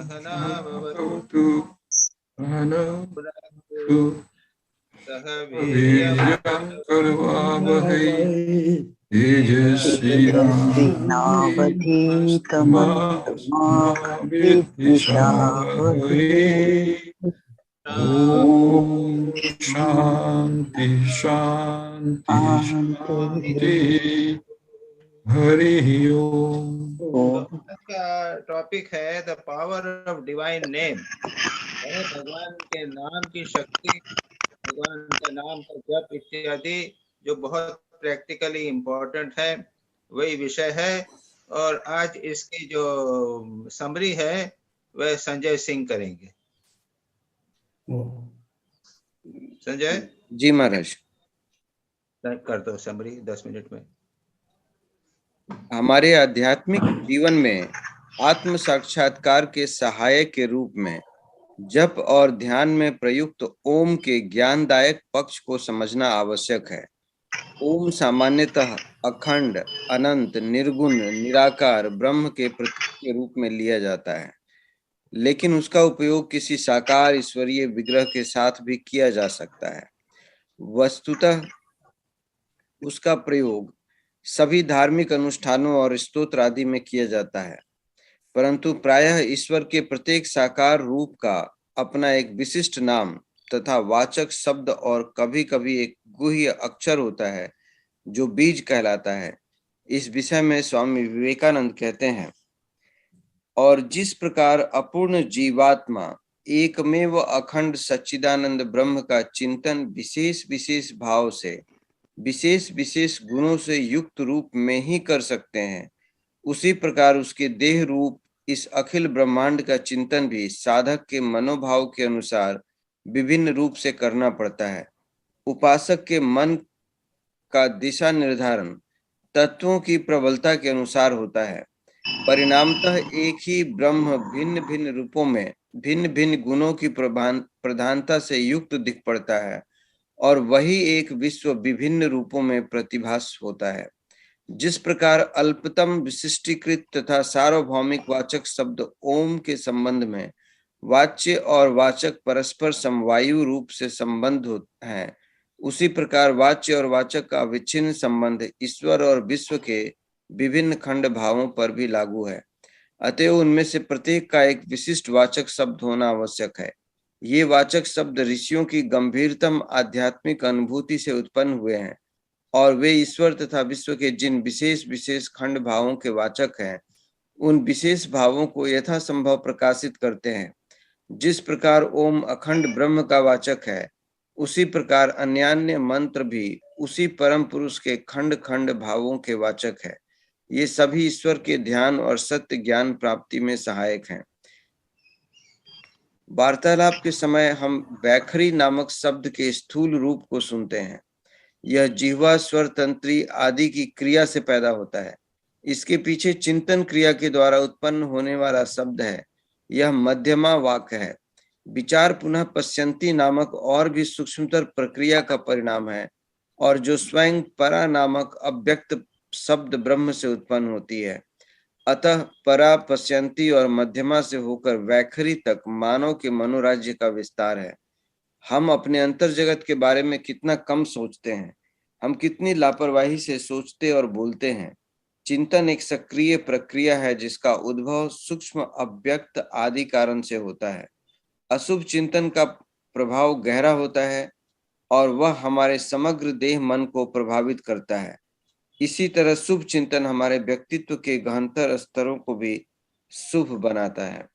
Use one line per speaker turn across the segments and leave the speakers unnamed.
सहना भवतु
भवतु सहनौ
भुनक्तु सह
वीर्यं करवावहै तेजस्विनावधीतमस्तु मा विद्विषावहै। ओम शांति शांति शांति। हरि ओम।
का टॉपिक है the power of divine name, भगवान के नाम की शक्ति, भगवान का नाम का जप इत्यादि, जो बहुत प्रैक्टिकली इम्पोर्टेंट है, वही विषय है। और आज इसकी जो समरी है वह संजय सिंह करेंगे। संजय
जी महाराज,
कर दो समरी 10 मिनट में।
हमारे आध्यात्मिक जीवन में आत्म साक्षात्कार के सहायक के रूप में जप और ध्यान में प्रयुक्त ओम के ज्ञानदायक पक्ष को समझना आवश्यक है। ओम सामान्यतः अखंड, अनंत, निर्गुण, निराकार ब्रह्म के प्रतीक के रूप में लिया जाता है, लेकिन उसका उपयोग किसी साकार ईश्वरीय विग्रह के साथ भी किया जा सकता है। वस्तुतः उसका प्रयोग सभी धार्मिक अनुष्ठानों और स्तोत्र आदि में किया जाता है, परंतु प्रायः ईश्वर के प्रत्येक साकार रूप का अपना एक विशिष्ट नाम तथा वाचक शब्द और कभी-कभी एक गुह्य अक्षर होता है जो बीज कहलाता है। इस विषय में स्वामी विवेकानंद कहते हैं, और जिस प्रकार अपूर्ण जीवात्मा एकमेव अखंड सच्चिदानंद ब्रह्म का चिंतन विशेष विशेष भाव से विशेष विशेष गुणों से युक्त रूप में ही कर सकते हैं, उसी प्रकार उसके देह रूप इस अखिल ब्रह्मांड का चिंतन भी साधक के मनोभाव के अनुसार विभिन्न रूप से करना पड़ता है। उपासक के मन का दिशा निर्धारण तत्वों की प्रबलता के अनुसार होता है। परिणामतः एक ही ब्रह्म भिन्न भिन्न रूपों में भिन्न भिन्न गुणों की प्रधानता से युक्त दिख पड़ता है, और वही एक विश्व विभिन्न रूपों में प्रतिभास होता है। जिस प्रकार अल्पतम विशिष्टीकृत तथा सार्वभौमिक वाचक शब्द ओम के संबंध में वाच्य और वाचक परस्पर समवायु रूप से संबंध है, उसी प्रकार वाच्य और वाचक का विच्छिन्न संबंध ईश्वर और विश्व के विभिन्न खंड भावों पर भी लागू है। अतएव उनमें से प्रत्येक का एक विशिष्ट वाचक शब्द होना आवश्यक है। ये वाचक शब्द ऋषियों की गंभीरतम आध्यात्मिक अनुभूति से उत्पन्न हुए हैं, और वे ईश्वर तथा विश्व के जिन विशेष विशेष खंड भावों के वाचक हैं, उन विशेष भावों को यथासंभव प्रकाशित करते हैं। जिस प्रकार ओम अखंड ब्रह्म का वाचक है, उसी प्रकार अन्यान्य मंत्र भी उसी परम पुरुष के खंड खंड भावों के वाचक है। ये सभी ईश्वर के ध्यान और सत्य ज्ञान प्राप्ति में सहायक हैं। वार्तालाप के समय हम वैखरी नामक शब्द के स्थूल रूप को सुनते हैं। यह जिह्वा, स्वर तंत्री आदि की क्रिया से पैदा होता है। इसके पीछे चिंतन क्रिया के द्वारा उत्पन्न होने वाला शब्द है। यह मध्यमा वाक्य है। विचार पुनः पश्यंती नामक और भी सूक्ष्मतर प्रक्रिया का परिणाम है, और जो स्वयं परा नामक अव्यक्त शब्द ब्रह्म से उत्पन्न होती है। अतः परा, पश्यंती और मध्यमा से होकर वैखरी तक मानव के मनोराज्य का विस्तार है। हम अपने अंतर जगत के बारे में कितना कम सोचते हैं। हम कितनी लापरवाही से सोचते और बोलते हैं। चिंतन एक सक्रिय प्रक्रिया है जिसका उद्भव सूक्ष्म, अव्यक्त आदि कारण से होता है। अशुभ चिंतन का प्रभाव गहरा होता है और वह हमारे समग्र देह मन को प्रभावित करता है। इसी तरह शुभ चिंतन हमारे व्यक्तित्व के गहनतर स्तरों को भी शुभ बनाता है।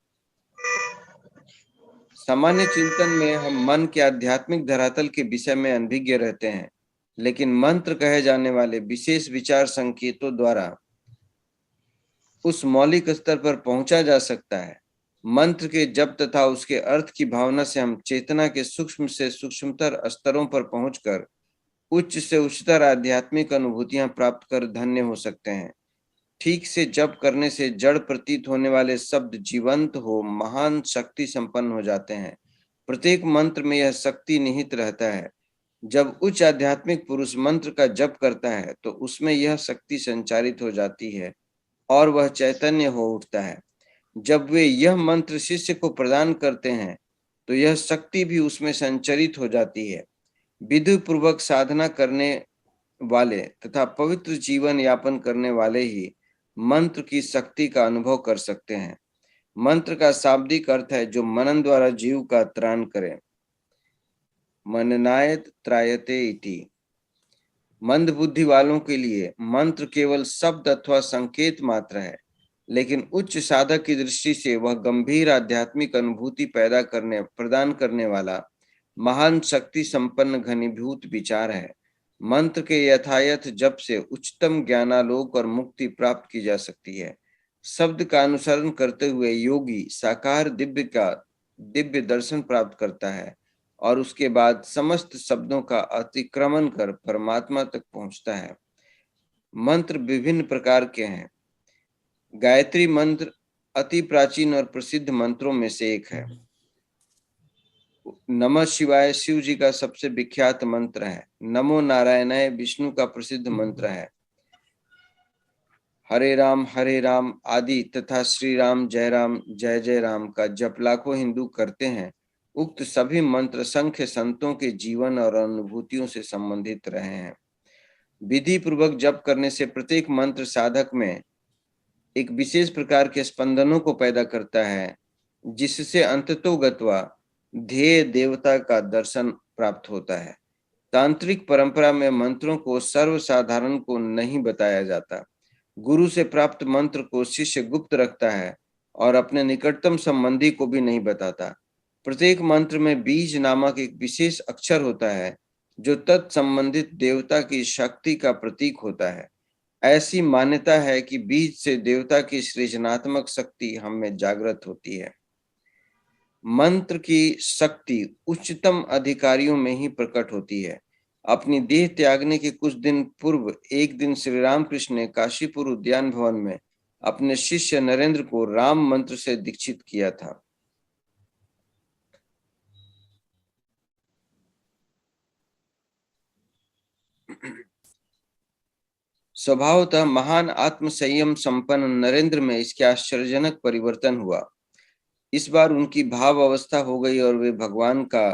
सामान्य चिंतन में हम मन के आध्यात्मिक धरातल के विषय में अनभिज्ञ रहते हैं, लेकिन मंत्र कहे जाने वाले विशेष विचार संकेतों द्वारा उस मौलिक स्तर पर पहुंचा जा सकता है। मंत्र के जप तथा उसके अर्थ की भावना से हम चेतना के सूक्ष्म से सूक्ष्मतर स्तरों पर पहुंचकर उच्च से उच्चतर आध्यात्मिक अनुभूतियां प्राप्त कर धन्य हो सकते हैं। ठीक से जप करने से जड़ प्रतीत होने वाले शब्द जीवंत हो महान शक्ति संपन्न हो जाते हैं। प्रत्येक मंत्र में यह शक्ति निहित रहता है। जब उच्च आध्यात्मिक पुरुष मंत्र का जप करता है तो उसमें यह शक्ति संचारित हो जाती है और वह चैतन्य हो उठता है। जब वे यह मंत्र शिष्य को प्रदान करते हैं तो यह शक्ति भी उसमें संचरित हो जाती है। विधि पूर्वक साधना करने वाले तथा पवित्र जीवन यापन करने वाले ही मंत्र की शक्ति का अनुभव कर सकते हैं। मंत्र का शाब्दिक अर्थ है जो मनन द्वारा जीव का त्राण करे। मननायत त्रायते इति। मंद बुद्धि वालों के लिए मंत्र केवल शब्द अथवा संकेत मात्र है, लेकिन उच्च साधक की दृष्टि से वह गंभीर आध्यात्मिक अनुभूति प्रदान करने वाला महान शक्ति संपन्न घनीभूत विचार है। मंत्र के यथायथ जप से उच्चतम ज्ञानालोक और मुक्ति प्राप्त की जा सकती है। शब्द का अनुसरण करते हुए योगी साकार दिव्य दर्शन प्राप्त करता है और उसके बाद समस्त शब्दों का अतिक्रमण कर परमात्मा तक पहुंचता है। मंत्र विभिन्न प्रकार के हैं। गायत्री मंत्र अति प्राचीन और प्रसिद्ध मंत्रों में से एक है। नमः शिवाय शिव जी का सबसे विख्यात मंत्र है। नमो नारायणाय विष्णु का प्रसिद्ध मंत्र है। हरे राम आदि तथा श्री राम जय जय राम का जप लाखों हिंदू करते हैं। उक्त सभी मंत्र संख्य संतों के जीवन और अनुभूतियों से संबंधित रहे हैं। विधि पूर्वक जप करने से प्रत्येक मंत्र साधक में एक विशेष प्रकार के स्पंदनों को पैदा करता है, जिससे अंततोगत्वा ध्येय देवता का दर्शन प्राप्त होता है। तांत्रिक परंपरा में मंत्रों को सर्वसाधारण को नहीं बताया जाता। गुरु से प्राप्त मंत्र को शिष्य गुप्त रखता है और अपने निकटतम संबंधी को भी नहीं बताता। प्रत्येक मंत्र में बीज नामक एक विशेष अक्षर होता है जो तत्संबंधित देवता की शक्ति का प्रतीक होता है। ऐसी मान्यता है कि बीज से देवता की सृजनात्मक शक्ति हम में जागृत होती है। मंत्र की शक्ति उच्चतम अधिकारियों में ही प्रकट होती है। अपनी देह त्यागने के कुछ दिन पूर्व एक दिन श्री रामकृष्ण ने काशीपुर उद्यान भवन में अपने शिष्य नरेंद्र को राम मंत्र से दीक्षित किया था। स्वभावतः महान आत्म संयम संपन्न नरेंद्र में इसके आश्चर्यजनक परिवर्तन हुआ। इस बार उनकी भाव अवस्था हो गई और वे भगवान का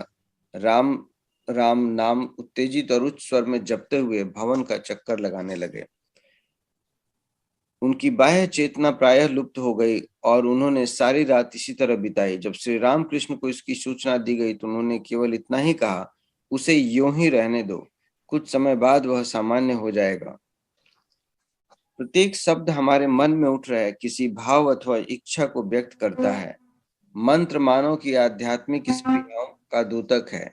राम राम नाम उत्तेजित और उच्च स्वर में जपते हुए भवन का चक्कर लगाने लगे। उनकी बाह्य चेतना प्रायः लुप्त हो गई और उन्होंने सारी रात इसी तरह बिताई। जब श्री रामकृष्ण को इसकी सूचना दी गई तो उन्होंने केवल इतना ही कहा, उसे यूं ही रहने दो, कुछ समय बाद वह सामान्य हो जाएगा। प्रत्येक शब्द हमारे मन में उठ रहा है, किसी भाव अथवा इच्छा को व्यक्त करता है। मंत्र मानव की आध्यात्मिक स्प्रियों का दूतक है।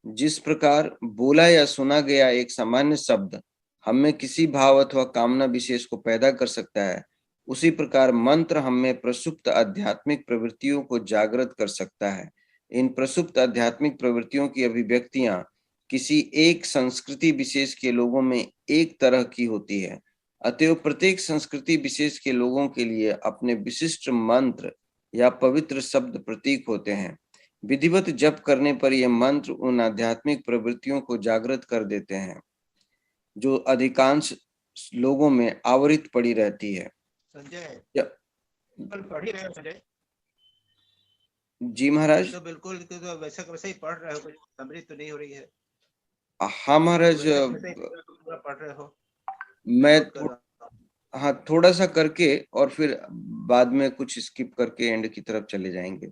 जिस प्रकार बोला या सुना गया एक सामान्य शब्द हम में किसी भाव अथवा कामना विशेष को पैदा कर सकता है, उसी प्रकार मंत्र हम में प्रसुप्त आध्यात्मिक प्रवृत्तियों को जागृत कर सकता है। इन प्रसुप्त आध्यात्मिक प्रवृत्तियों की अभिव्यक्तियां किसी एक संस्कृति विशेष के लोगों में एक तरह की होती है। अतएव प्रत्येक संस्कृति विशेष के लोगों के लिए अपने विशिष्ट मंत्र या पवित्र शब्द प्रतीक होते हैं। विधिवत जप करने पर यह मंत्र उन आध्यात्मिक प्रवृत्तियों को जागृत कर देते हैं जो अधिकांश लोगों में आवरित पड़ी रहती है।
संजय, बिल्कुल पढ़ ही रहे हो संजय?
जी महाराज।
तो बिल्कुल तो वैसे ही पढ़ रहे हो, कुछ समझ तो नहीं हो रही है?
हाँ महाराज,
पढ़ रहे हो?
मैं हाँ थोड़ा सा करके और फिर बाद में कुछ स्किप करके एंड की तरफ चले जाएंगे।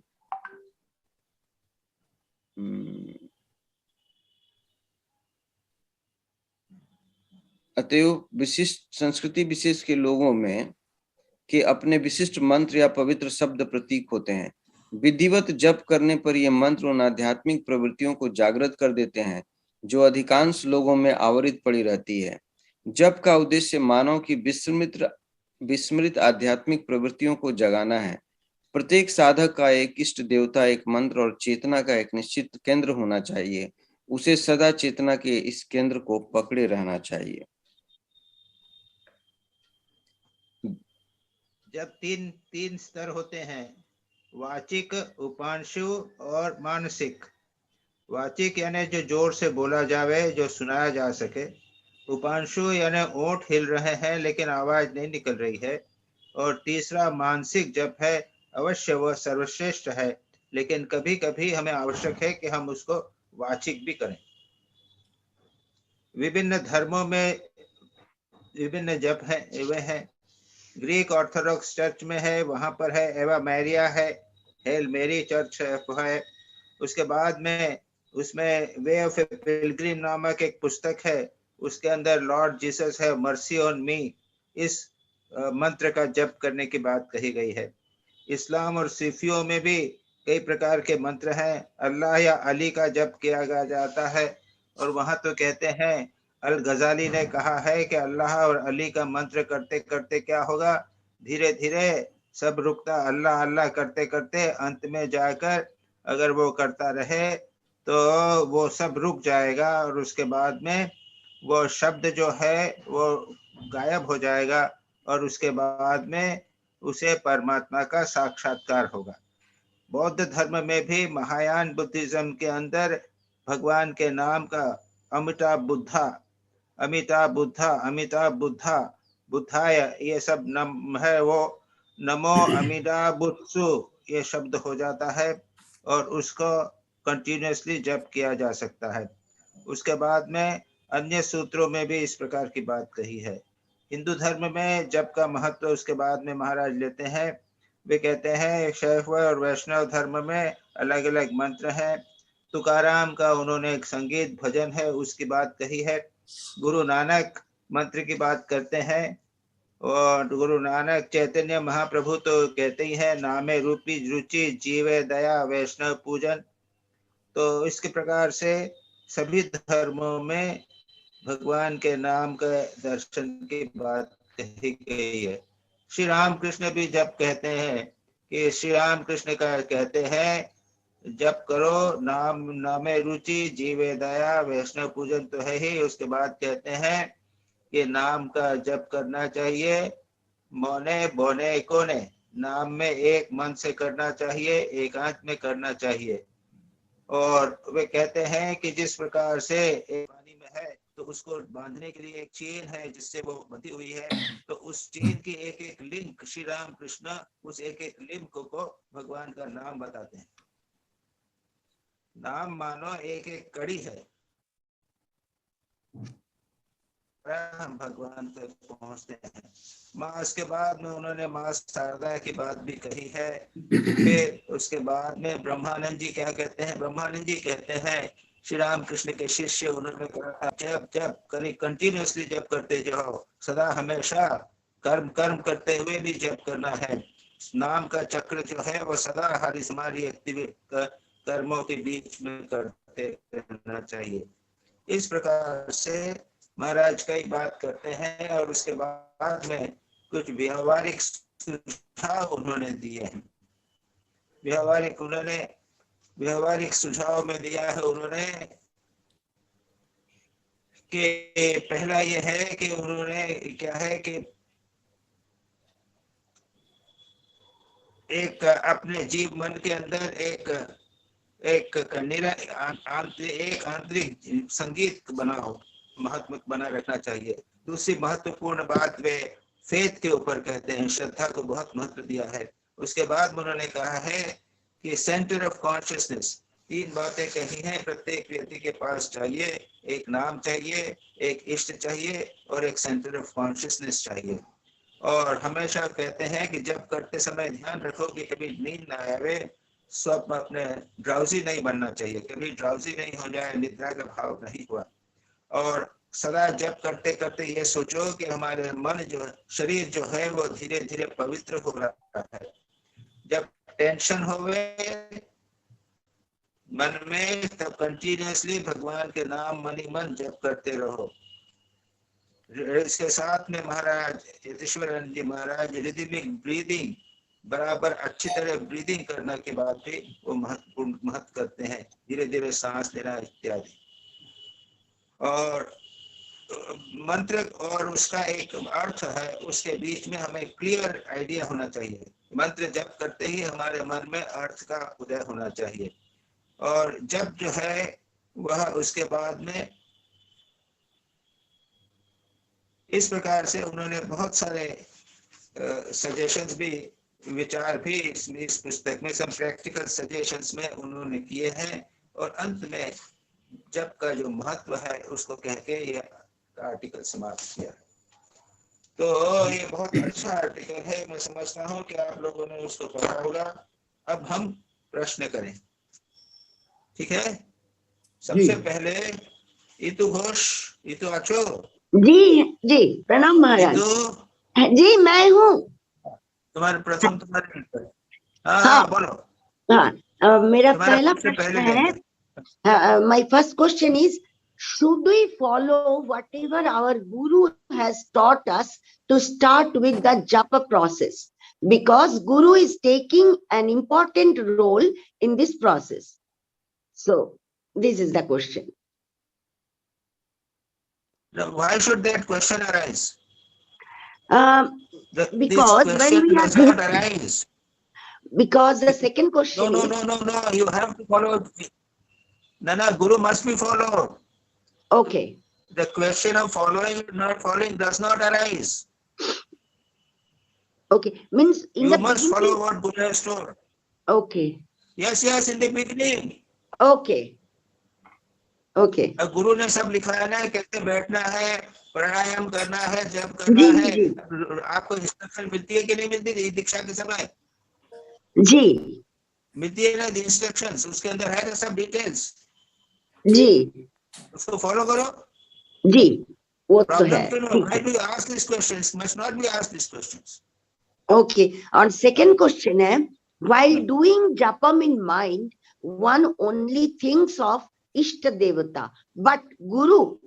अतएव विशिष्ट संस्कृति विशेष के लोगों में के अपने विशिष्ट मंत्र या पवित्र शब्द प्रतीक होते हैं। विधिवत जप करने पर यह मंत्र उन आध्यात्मिक प्रवृत्तियों को जागृत कर देते हैं जो अधिकांश लोगों में आवरित पड़ी रहती है। जप का उद्देश्य मानव की विस्मृत आध्यात्मिक प्रवृत्तियों को जगाना है। प्रत्येक साधक का एक इष्ट देवता, एक मंत्र और चेतना का एक निश्चित केंद्र होना चाहिए। उसे सदा चेतना के इस केंद्र को पकड़े रहना चाहिए।
जब तीन स्तर होते हैं, वाचिक, उपांशु और मानसिक। वाचिक यानी जो जोर से बोला जावे, जो सुनाया जा सके। उपांशु यानी ओंठ हिल रहे हैं लेकिन आवाज नहीं निकल रही है। और तीसरा मानसिक जप है। अवश्य वह सर्वश्रेष्ठ है, लेकिन कभी कभी हमें आवश्यक है कि हम उसको वाचिक भी करें। विभिन्न धर्मों में विभिन्न जप है वे हैं। ग्रीक ऑर्थोडॉक्स चर्च में है, वहां पर है एवा मैरिया है, हेल मेरी चर्च है। उसके बाद में उसमें वे ऑफ ए पिलग्रिम नामक एक पुस्तक है, उसके अंदर लॉर्ड जीसस है, मर्सी ऑन मी, इस मंत्र का जप करने की बात कही गई है। इस्लाम और सूफियों में भी कई प्रकार के मंत्र हैं। अल्लाह या अली का जप किया जाता है, और वहां तो कहते हैं, अल गजाली ने कहा है कि अल्लाह और अली का मंत्र करते करते क्या होगा, धीरे धीरे सब रुकता, अल्लाह अल्लाह करते करते अंत में जाकर अगर वो करता रहे तो वो सब रुक जाएगा, और उसके बाद में वो शब्द जो है वो गायब हो जाएगा, और उसके बाद में उसे परमात्मा का साक्षात्कार होगा। बौद्ध धर्म में भी महायान बुद्धिज्म के अंदर भगवान के नाम का अमिताभ बुद्धा, अमिताभ बुद्धा, अमिताभ बुद्धा, बुद्धाय, ये सब नाम है, वो नमो अमिताभ बुत्सु ये शब्द हो जाता है, और उसको कंटिन्यूअसली जप किया जा सकता है। उसके बाद में अन्य सूत्रों में भी इस प्रकार की बात कही है। हिंदू धर्म में जप का महत्व उसके बाद में महाराज लेते हैं। वे कहते हैं शैव और वैष्णव धर्म में अलग अलग मंत्र हैं। तुकाराम का उन्होंने एक संगीत भजन है उसकी बात कही है। गुरु नानक मंत्र की बात करते हैं, और गुरु नानक चैतन्य महाप्रभु तो कहते ही है, नामे रूपी रुचि जीवे दया वैष्णव पूजन। तो इसके प्रकार से सभी धर्मों में भगवान के नाम का दर्शन की बात कही गई है। श्री राम कृष्ण भी जब कहते हैं कि श्री राम कृष्ण का कहते हैं जप करो, नाम नामे रुचि जीवे दया वैष्णव पूजन तो है ही। उसके बाद कहते हैं कि नाम का जप करना चाहिए मौने बोने कोने, नाम में एक मन से करना चाहिए, एकांत में करना चाहिए। और वे कहते हैं कि जिस प्रकार से एक पानी में है तो उसको बांधने के लिए एक चेन है जिससे वो बंधी हुई है, तो उस चेन की एक एक लिंक श्री राम कृष्ण उस एक एक लिंक को भगवान का नाम बताते हैं। नाम मानो एक एक कड़ी है, हम भगवान तक पहुंचते हैं। मास के बाद में उन्होंने मास शारदा की बात भी कही है। फिर उसके बाद में ब्रह्मानंद जी क्या कहते हैं, ब्रह्मानंद जी कहते हैं श्री राम कृष्ण के शिष्य, उन्होंने कहा जब जब कभी कंटिन्यूअसली जब करते जाओ, सदा हमेशा कर्म कर्म करते हुए भी जब करना है। नाम का चक्र जो है वो सदा हमारी एक्टिविटी कर्मों के बीच में करते रहना चाहिए। इस प्रकार से महाराज कई बात करते हैं, और उसके बाद में कुछ व्यवहारिक सुझाव उन्होंने दिए हैं। व्यवहारिक सुझाव में दिया है उन्होंने कि पहला ये है कि उन्होंने क्या है कि एक अपने जीव मन के अंदर एक आंतरिक संगीत बनाओ, महत्व बना रखना चाहिए। दूसरी महत्वपूर्ण बात वे फेथ के ऊपर कहते हैं, श्रद्धा को बहुत महत्व दिया है। उसके बाद उन्होंने कहा है कि सेंटर ऑफ कॉन्शियसनेस, तीन बातें कही हैं प्रत्येक व्यक्ति के पास चाहिए, एक नाम चाहिए, एक इष्ट चाहिए, और एक सेंटर ऑफ कॉन्शियसनेस चाहिए। और हमेशा कहते हैं कि जब करते समय ध्यान रखो कि कभी नींद ना आवे, स्वप्न अपने ड्राउजी नहीं बनना चाहिए, कभी ड्राउजी नहीं हो जाए, निद्रा का भाव नहीं हुआ। और सदा जब करते करते ये सोचो कि हमारे मन जो शरीर जो है वो धीरे धीरे पवित्र हो रहा है। जब टेंशन होवे मन में तब कंटिन्यूअसली भगवान के नाम मन ही मन जप करते रहो। इसके साथ में महाराज यतीश्वरानंद जी महाराज रिदमिक ब्रीदिंग, बराबर अच्छी तरह ब्रीदिंग करने के बाद भी वो महत्व करते हैं, धीरे धीरे सांस लेना इत्यादि। और मंत्र और उसका एक अर्थ है, उसके बीच में हमें क्लियर आइडिया होना चाहिए। मंत्र जप करते ही हमारे मन में अर्थ का उदय होना चाहिए। और जब जो है वह उसके बाद में इस प्रकार से उन्होंने बहुत सारे सजेशंस भी, विचार भी इस पुस्तक में, सब प्रैक्टिकल सजेशंस में उन्होंने किए हैं, और अंत में जप का जो महत्व है उसको कह के ये आर्टिकल समाप्त किया। तो ये बहुत अच्छा आर्टिकल है, मैं समझता हूँ कि आप लोगों ने उसको पढ़ा होगा। अब हम प्रश्न करें, ठीक है? सबसे पहले इतु घोष, इतु आचो।
जी जी, प्रणाम महाराज।
इतु
जी मैं हूँ।
तुम्हारे प्रथम तुम्हारे हाँ
हाँ
बोलो।
हाँ, मेरा
तुम्हारा
पहला
सबसे
प्रश्न
पहले
है, my first question is, should we follow whatever our guru has taught us to start with the japa process, because guru is taking an important role in this process? So this is the question.
Why should that question arise?
Because
this
when we
question
are
does not arise.
Because the second question
No,
is,
you have to follow. No, guru must be followed.
Okay.
The question of following or not following does not arise.
Okay, means in
you
the
must
beginning.
follow what Guru has told.
Okay.
Yes, in the beginning.
Okay. Okay.
गुरु ने सब लिखाया है, कैसे बैठना है, प्राणायाम करना है, जप करना
जी,
है।
जी।
आपको इंस्ट्रक्शन मिलती है कि नहीं मिलती दीक्षा के समय?
जी
मिलती है ना इंस्ट्रक्शंस, उसके अंदर है ना सब डिटेल्स।
जी,
उसको फॉलो करो।
जी वो तो
प्रॉब्लम
है।
क्यों? Why do you ask these questions? Must not be asked these questions.
Okay, और second question है, while doing japam in mind, one only thinks of Ishta Devata, but Guru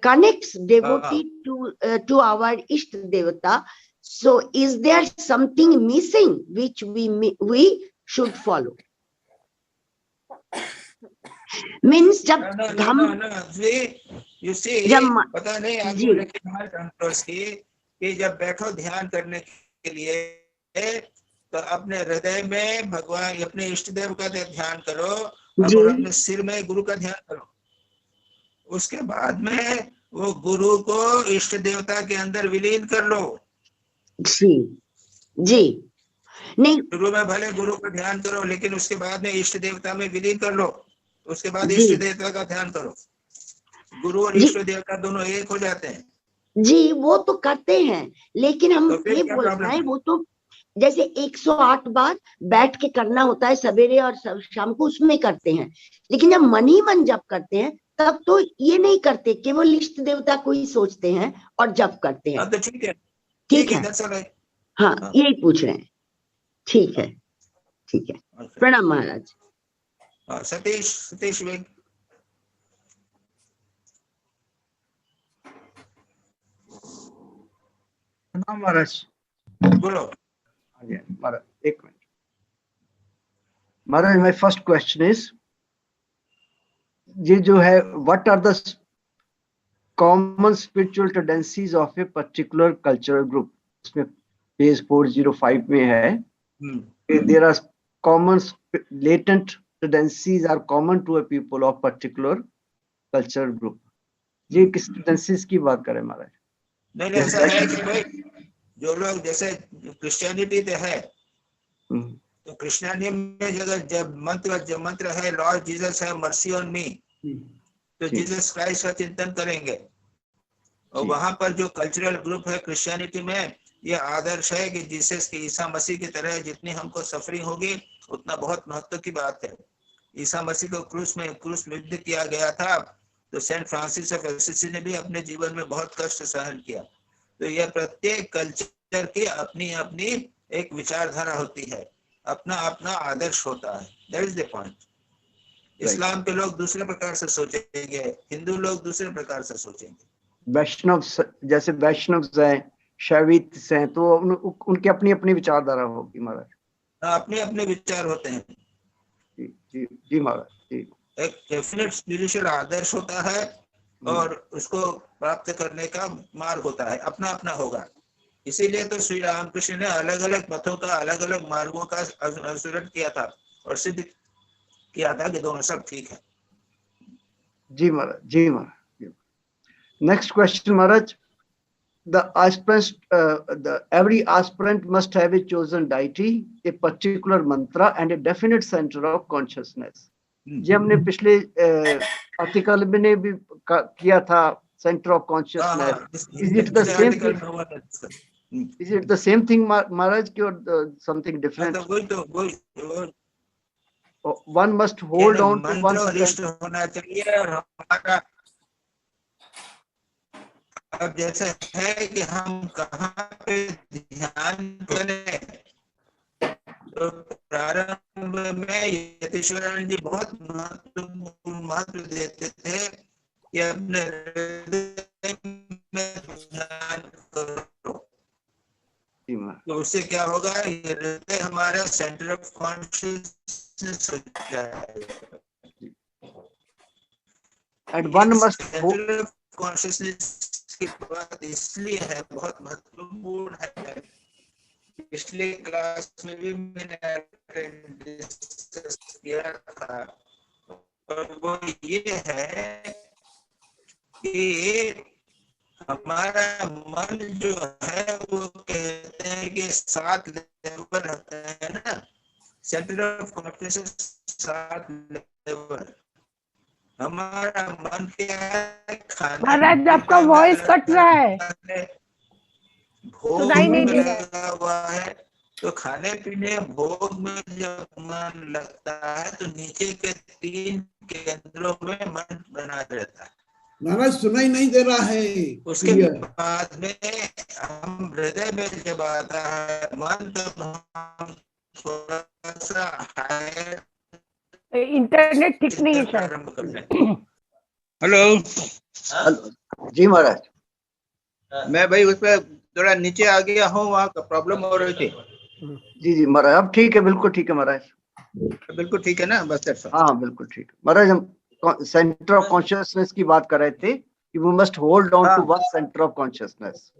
connects devotee to our Ishta Devata. So is there something missing which we should follow? Means जब
no. You see, पता नहीं आपको लेकिन हमारे controls की जब बैठो ध्यान करने के लिए तो अपने हृदय में भगवान, अपने इष्ट देव का ध्यान करो, और अपने सिर में गुरु का ध्यान करो। उसके बाद में वो गुरु को इष्ट देवता के अंदर विलीन कर लो।
जी जी, नहीं
शुरू में भले गुरु का ध्यान करो, लेकिन उसके बाद में इष्ट देवता में विलीन कर लो। उसके बाद इष्ट देवता का ध्यान करो। गुरु और इष्ट देवता दोनों एक हो जाते हैं।
जी वो तो करते हैं, लेकिन हम ये बोल रहे हैं, वो तो जैसे 108 बार बैठ के करना होता है सवेरे और शाम को, उसमें करते हैं। लेकिन जब मन ही मन जप करते हैं तब तो ये नहीं करते, केवल इष्ट देवता को ही सोचते हैं और जप करते हैं।
तो ठीक है,
ठीक है, हाँ यही पूछ रहे हैं। ठीक है, ठीक है, प्रणाम महाराज।
सतीश वेग।
प्रणाम महाराज।
बोलो।
महाराज एक मिनट। Maharaj, my first question is, ये जो है, what are the common spiritual tendencies of a particular cultural group? इसमें पेज 405 में है, there are common latent tendencies are common to a people of particular cultural group. ये किस टेंडेंसीज की बात करें महाराज?
नहीं, ऐसा है कि भाई जो लोग जैसे क्रिश्चियनिटी पे है, तो क्रिश्चियनिटी में जब मंत्र है लॉर्ड जीसस है मर्सी ऑन मी, तो जीसस क्राइस्ट का चिंतन करेंगे। और वहां पर जो कल्चरल ग्रुप है क्रिश्चियनिटी में, ये आदर्श है कि जीसस की, ईसा मसीह की तरह जितनी हमको सफरिंग होगी उतना बहुत महत्व की बात है। ईसा मसीह को क्रूस में युद्ध किया गया था, तो सेंट फ्रांसिस ऑफ असिसी ने भी अपने जीवन में बहुत कष्ट सहन किया। तो यह प्रत्येक कल्चर की अपनी अपनी एक विचारधारा होती है, अपना अपना आदर्श होता है। That is the point. इस्लाम के लोग दूसरे प्रकार से सोचेंगे, हिंदू लोग दूसरे प्रकार से सोचेंगे।
वैष्णव, जैसे वैष्णव हैं, शैवित हैं, तो उनकी अपनी अपनी विचारधारा होगी महाराज।
अपने अपने विचार होते हैं।
जी जी जी महाराज जी।
एक डेफिनेट स्पिरिचुअल आदर्श होता है और उसको प्राप्त करने का मार्ग होता है, अपना अपना होगा। इसीलिए तो श्री रामकृष्ण ने अलग अलग पथों का, अलग अलग मार्गों का अनुसरण किया था और सिद्ध किया था कि दोनों सब ठीक है।
जी महाराज, जी महाराज। नेक्स्ट क्वेश्चन महाराज, the aspirants, every aspirant must have a chosen deity, a particular mantra, and a definite center of consciousness. ये हमने पिछले आर्टिकल में भी किया था, center of consciousness. Is it the same thing? Is it the same thing, Maharaj, or something different? One must hold on to one center.
होना चाहिए। और हमारा अब जैसे है कि हम कहाँ पे ध्यान करें, तो प्रारंभ में यतीश्वरानंद जी बहुत महत्व देते थे कि अपने हृदय में ध्यान करो। तो उससे क्या होगा, हृदय हमारा सेंटर ऑफ कॉन्शियसनेस हो जाएगा।
And one must
centre of consciousness की बात इसलिए है, बहुत महत्वपूर्ण है, पिछले क्लास में भी मैंने डिस्कस किया था, और वो ये है कि हमारा मन जो है वो कहते हैं कि 7 लेवल रहता है ना, सेंटर ऑफ कॉन्शियसनेस 7 लेवल। हमारा मन क्या है, खाना
महाराज आपका वॉइस कट रहा है,
भोग
सुनाई नहीं
में
दे रहा है।
लगा हुआ है, तो खाने पीने भोग में जब मन लगता है तो नीचे के 3 केंद्रों में मन बना रहता है।
महाराज सुनाई नहीं दे रहा है।
उसके बाद में हम हृदय में जब आता है मन, तब हम थोड़ा सा हायर
इंटरनेट ठीक नहीं है शायद।
प्रारंभ कर रहे। हेलो
जी महाराज,
मैं भाई उस पर थोड़ा नीचे आ गया हूँ, वहाँ का प्रॉब्लम हो रही थी।
जी जी महाराज, अब ठीक है, बिल्कुल ठीक है महाराज,
बिल्कुल ठीक है ना, बस
हाँ बिल्कुल ठीक है महाराज। हम सेंटर ऑफ कॉन्शियसनेस की बात कर रहे थे कि we must hold on to one centre of consciousness,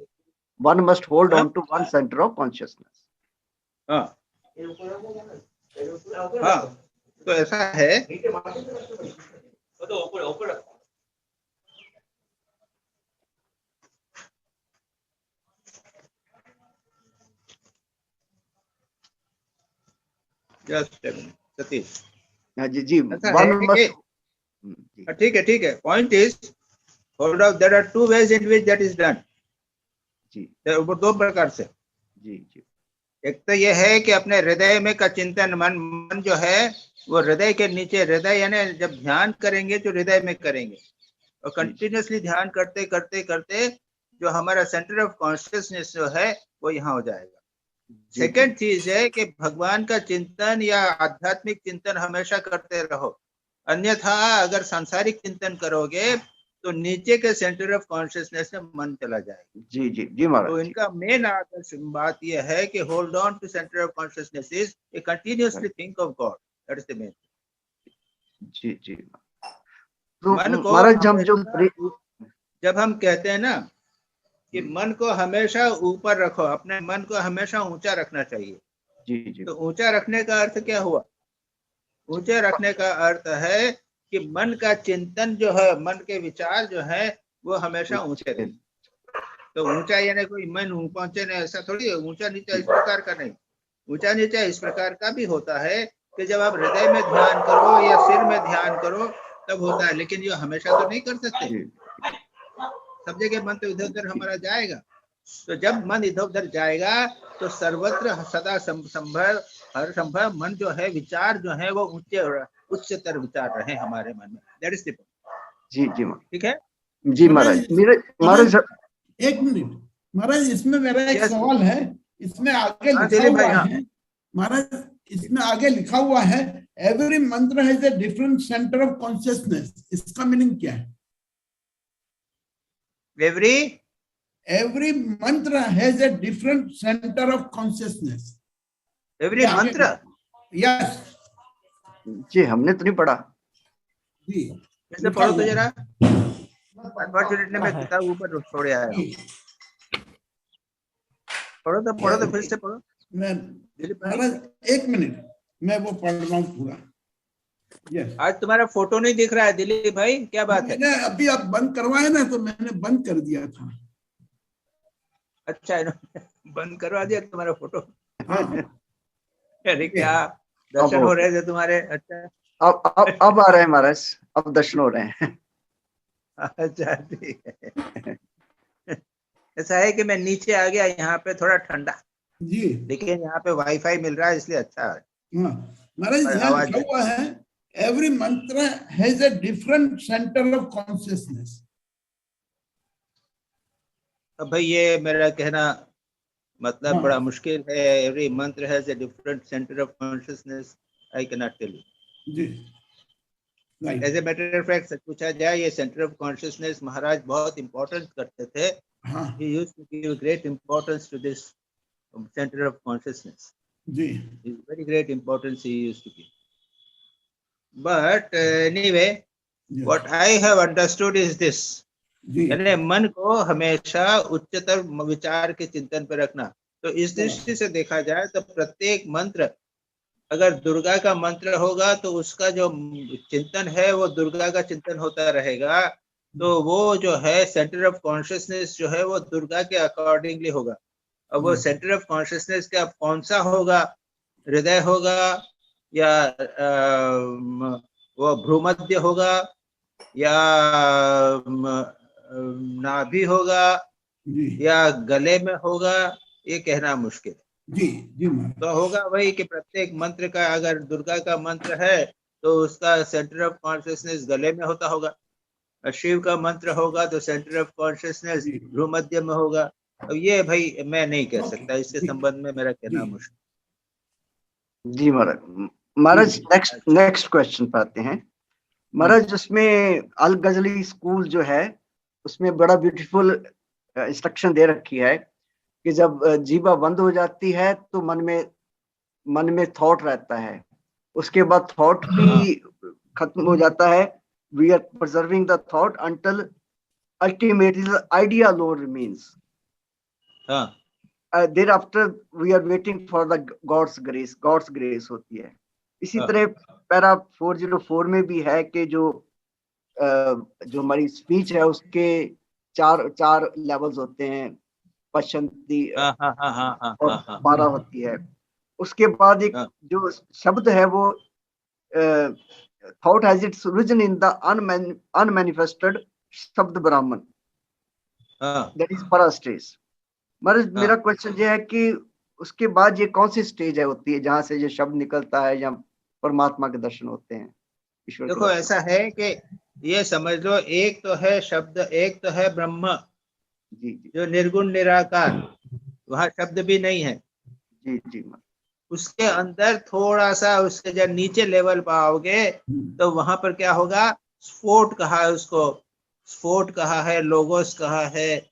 one must hold on to one centre of consciousness.
हाँ हाँ, तो ऐसा है। सतीश,
हाँ जी जी,
ऐसा
वन
है
मस्ट,
ठीक है। Point is hold of, there are 2 ways in which that is done।
जी
वो 2 प्रकार से।
जी जी,
एक तो ये है कि अपने हृदय में का चिंतन, मन जो है वो हृदय के नीचे, हृदय यानी जब ध्यान करेंगे तो हृदय में करेंगे, और कंटिन्यूसली ध्यान करते करते करते जो हमारा सेंटर ऑफ कॉन्शियसनेस जो है वो यहाँ हो जाएगा। सेकंड चीज है कि भगवान का चिंतन या आध्यात्मिक चिंतन हमेशा करते रहो, अन्यथा अगर सांसारिक चिंतन करोगे तो नीचे के सेंटर ऑफ कॉन्शियसनेस में मन चला जाएगा।
जी जी जी महाराज।
तो इनका मेन आदर्श बात यह है कि hold on to centre of consciousness is a continuously think of God, that is the main.
जी जी, तो
मन को
महाराज हम जो
जब हम कहते हैं ना कि मन को हमेशा ऊपर रखो, अपने मन को हमेशा ऊंचा रखना चाहिए।
जी जी,
तो ऊंचा रखने का अर्थ क्या हुआ? ऊंचे रखने का अर्थ है कि मन का चिंतन जो है, मन के विचार जो है वो हमेशा ऊंचे रहे। तो ऊंचा यानी कोई मन पहुंचे नहीं, ऐसा थोड़ी है। ऊंचा नीचा इस प्रकार का नहीं, ऊंचा नीचा इस प्रकार का भी होता है कि जब आप हृदय में ध्यान करो या सिर में ध्यान करो तब होता है, लेकिन ये हमेशा तो नहीं कर सकते। सब जगह मन तो इधर उधर हमारा जाएगा। तो जब मन इधर उधर जाएगा तो सर्वत्र सदा संभव, हर संभव मन जो है, विचार जो है वो उच्चतर विचार रहे हमारे मन में। That is the point.
जी जी
ठीक है
जी महाराज। महाराज
एक मिनट महाराज, इसमें मेरा एक सवाल है। इसमें आगे लिखा हुआ है महाराज, इसमें आगे लिखा हुआ है every mantra has a different centre of consciousness. इसका मीनिंग क्या है?
Every
mantra has a different centre of consciousness.
Every मंत्र,
यस
जी, हमने तो नहीं पढ़ा
जी।
इससे पढ़ो तो जरा। अनफॉर्चुनेटली मैं किताब ऊपर छोड़ आया हूं। पढ़ो तो फिर से पढ़ो।
महाराज एक मिनट, मैं वो पढ़ रहा हूँ पूरा। यस,
आज तुम्हारा फोटो नहीं दिख रहा है दिलीप भाई, क्या बात है?
मैंने अभी आप बंद करवाए ना, तो मैंने बंद कर दिया था।
अच्छा इन्होंने बंद करवा दिया तुम्हारा फोटो।
हाँ
अरे क्या दर्शन हो रहे थे तुम्हारे। अच्छा
अब आ रहे हैं महाराज, अब दर्शन हो रहे हैं।
अच्छा ठीक है। ऐसा है कि मैं नीचे आ गया, यहाँ पे थोड़ा ठंडा,
जी।
लेकिन यहाँ पे वाईफाई मिल रहा है इसलिए अच्छा है।
हाँ महाराज,
और
यहाँ
आवाज
लिखा हुआ है every mantra has a different centre of consciousness.
अब भाई ये मेरा कहना मतलब
हाँ।
बड़ा मुश्किल है। Every mantra has a different centre of consciousness, I can not tell you.
जी right.
As a matter of fact सच पूछा जाए, ये सेंटर ऑफ कॉन्शियसनेस महाराज बहुत इंपॉर्टेंट करते थे।
हाँ
He used to give great importance to this center of consciousness.
Ji
Very great importance he used to give. But anyway,
yes.
what I have understood is this.
जी
यानी मन को हमेशा उच्चतर विचार के चिंतन पर रखना। तो इस दृष्टि से देखा जाए तो प्रत्येक मंत्र, अगर दुर्गा का मंत्र होगा तो उसका जो चिंतन है वो दुर्गा का चिंतन होता रहेगा। तो वो जो है सेंटर ऑफ कॉन्शियसनेस जो है वो दुर्गा के अकॉर्डिंगली होगा। अब वो सेंटर ऑफ कॉन्शियसनेस का कौन सा होगा, हृदय होगा या वो भ्रूमध्य होगा या नाभि होगा
जी
या गले में होगा, ये कहना मुश्किल है।
जी जी महाराज।
तो होगा वही कि प्रत्येक मंत्र का, अगर दुर्गा का मंत्र है तो उसका सेंटर ऑफ कॉन्शियसनेस गले में होता होगा, और शिव का मंत्र होगा तो सेंटर ऑफ कॉन्शियसनेस
जी
भ्रूमध्य में होगा। अब ये भाई मैं नहीं कह
Okay,
सकता, इसके
ठीक।
संबंध में मेरा कहना
जी।
मुश्किल।
जी महाराज। महाराज नेक्स्ट क्वेश्चन पे आते हैं। महाराज उसमें अल गजली स्कूल जो है उसमें बड़ा ब्यूटीफुल इंस्ट्रक्शन दे रखी है कि जब जीवा बंद हो जाती है तो मन में थॉट रहता है, उसके बाद थॉट भी खत्म हो जाता है। We are preserving the thought until ultimately the idea alone remains. thereafter we are waiting for the God's grace होती है। इसी तरह पैरा 404 में भी है कि जो हमारी स्पीच है उसके चार लेवल्स होते हैं, पश्चंती और 12 होती है। उसके बाद एक जो शब्द है वो thought has its origin in the unmanifested शब्द ब्राह्मण, दैट इज फर्स्ट स्टेज। महाराज मेरा क्वेश्चन ये है कि उसके बाद ये कौन सी स्टेज है होती है जहां से ये शब्द निकलता है या परमात्मा के दर्शन होते हैं, ईश्वर?
देखो ऐसा है कि ये समझ लो, एक तो है शब्द, एक तो है ब्रह्म
जी
जो निर्गुण निराकार, वहां शब्द भी नहीं है।
जी जी।
उसके अंदर थोड़ा सा उसके जब नीचे लेवल पाओगे तो वहां पर क्या होगा, स्फोट कहा है उसको, स्फोट कहा है, लोगोस कहा है,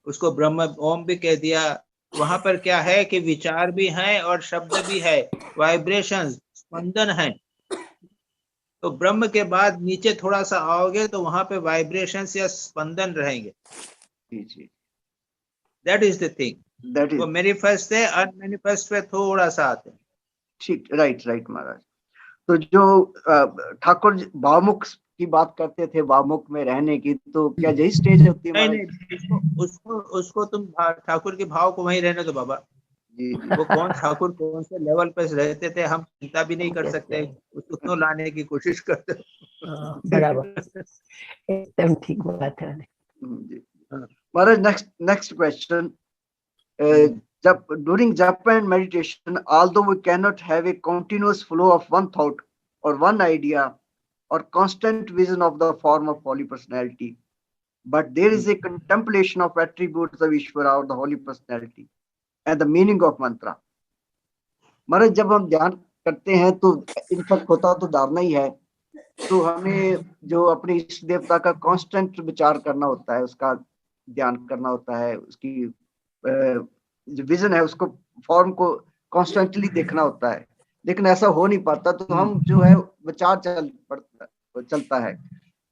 उसको ब्रह्म ओम भी कह दिया। वहां पर क्या है कि विचार भी है और शब्द भी है, वाइब्रेशन स्पंदन है। तो ब्रह्म के बाद नीचे थोड़ा सा आओगे तो वहां पे वाइब्रेशन या स्पंदन रहेंगे। That is the thing. वो मैनिफेस्ट है, अनमैनिफेस्ट पे थोड़ा सा आते हैं। ठीक,
राइट महाराज। तो जो ठाकुर भावमुख की बात करते थे, भावमुख में रहने की, तो क्या यही स्टेज होती है?
नहीं, उसको तुम ठाकुर के भाव को वहीं रहने दो बाबा। वो कौन ठाकुर कौन से लेवल पे रहते थे हम चिंता भी नहीं कर सकते, उसको क्यों लाने की कोशिश करते हो?
बराबर, एकदम ठीक बात है।
महाराज नेक्स्ट क्वेश्चन। जब during Japan meditation, although we cannot have a continuous flow of one thought or one idea or constant vision of the form of holy personality, but there is a contemplation of attributes of Ishvara or the holy personality and the meaning of mantra. महाराज जब हम ध्यान करते हैं तो in fact होता तो धारणा ही है, तो हमें जो अपने इष्ट देवता का कांस्टेंट विचार करना होता है, उसका ध्यान करना होता है, उसकी जो विजन है उसको, फॉर्म को कॉन्स्टेंटली देखना होता है। लेकिन ऐसा हो नहीं पाता, तो हम जो है विचार चलता है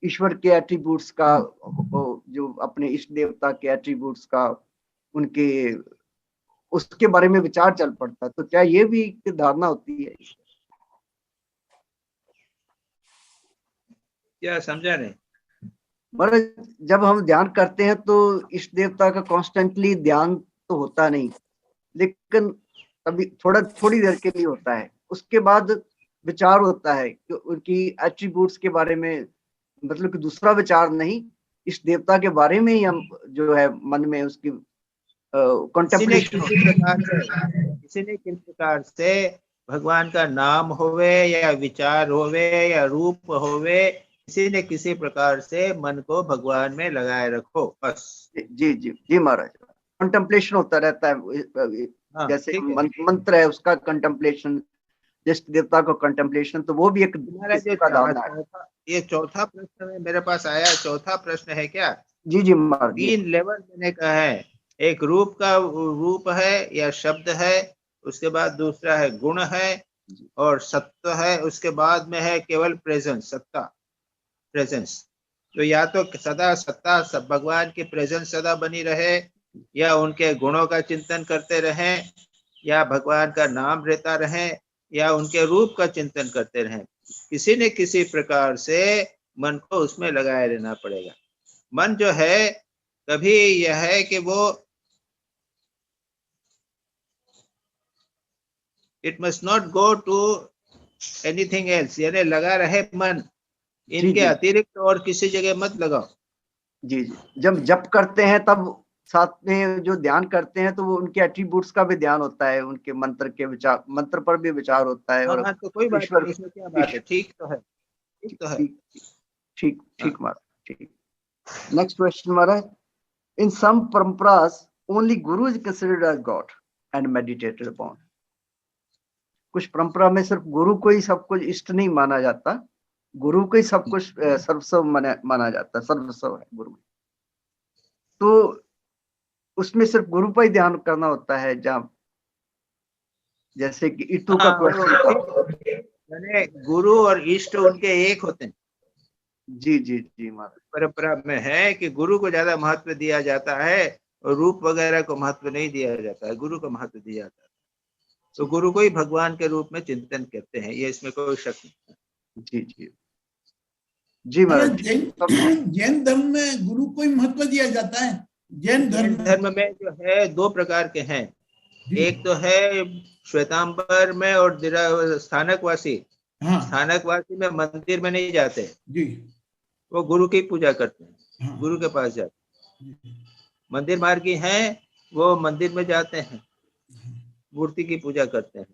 ईश्वर के एट्रीब्यूट्स का, जो अपने इष्ट देवता के एट्रीब्यूट्स का, उनके उसके बारे में विचार चल पड़ता है। तो क्या ये भी धारणा होती है?
क्या समझा नहीं?
महाराज जब हम ध्यान करते हैं तो इष्ट देवता का कॉन्स्टेंटली ध्यान तो होता नहीं, लेकिन अभी थोड़ी देर के लिए होता है। उसके बाद विचार होता है कि उनकी एट्रीब्यूट्स के बारे में, मतलब कि दूसरा विचार नहीं, इस देवता के बारे में ही हम जो है मन में उसकी कंटेम्पलेशन।
किसी ने किस प्रकार से भगवान का नाम होवे या विचार होवे या रूप होवे, किसी ने किसी प्रकार से मन को भगवान में लगाए रखो बस।
जी जी जी महाराज, कंटेम्पलेशन होता रहता है।
हाँ,
जैसे मंत्र है उसका कंटेम्पलेशन, जिस देवता को कंटेम्पलेशन, तो वो भी एक
ये चौथा प्रश्न में मेरे पास आया। चौथा प्रश्न है क्या?
जी जी महाराज।
3 लेवल मैंने कहा है। एक रूप का रूप है या शब्द है, उसके बाद दूसरा है गुण है और सत्व है, उसके बाद में है केवल प्रेजेंस, सत्ता, प्रेजेंस। तो या तो सदा सत्ता सब भगवान की प्रेजेंस सदा बनी रहे, या उनके गुणों का चिंतन करते रहें, या भगवान का नाम लेता रहे, या उनके रूप का चिंतन करते रहें। किसी न किसी प्रकार से मन को उसमें लगाए रहना पड़ेगा। मन जो है कभी यह है कि वो it must not go to anything else, यानी लगा रहे मन, इनके अतिरिक्त और किसी जगह मत लगाओ।
जी जी, जब जप करते हैं तब साथ में जो ध्यान करते हैं तो वो उनके एट्रीब्यूट्स का भी ध्यान होता है, उनके मंत्र के विचार, मंत्र पर भी विचार होता है। और
तो कोई बात नहीं, इसमें क्या बात है, ठीक तो है, ठीक तो है,
ठीक महाराज, ठीक। Next question Maharaj, in some परंपरास only guru is considered as god and meditated upon. कुछ परंपरा में सिर्फ गुरु को ही सब कुछ इष्ट नहीं माना जाता, गुरु को ही सब कुछ सर्वस्व माना जाता है, सर्वस्व है गुरु। तो उसमें सिर्फ गुरु पर ही ध्यान करना होता है, जहाँ जैसे कि इटू का
क्वेश्चन, गुरु और इष्ट उनके एक होते हैं।
जी जी जी महाराज,
परंपरा में है कि गुरु को ज्यादा महत्व दिया जाता है और रूप वगैरह को महत्व नहीं दिया जाता है, गुरु को महत्व दिया जाता है। तो गुरु को ही भगवान के रूप में चिंतन करते हैं, ये इसमें कोई शक नहीं।
जी जी जी महाराज।
जैन धर्म में गुरु को ही महत्व दिया जाता है। जैन
धर्म में जो है 2 प्रकार के हैं, एक तो है श्वेतांबर में और स्थानकवासी। स्थानकवासी में मंदिर में नहीं जाते
जी,
वो गुरु की पूजा करते हैं, गुरु के पास जाते। मंदिर मार्गी हैं, वो मंदिर में जाते हैं, मूर्ति की पूजा करते हैं।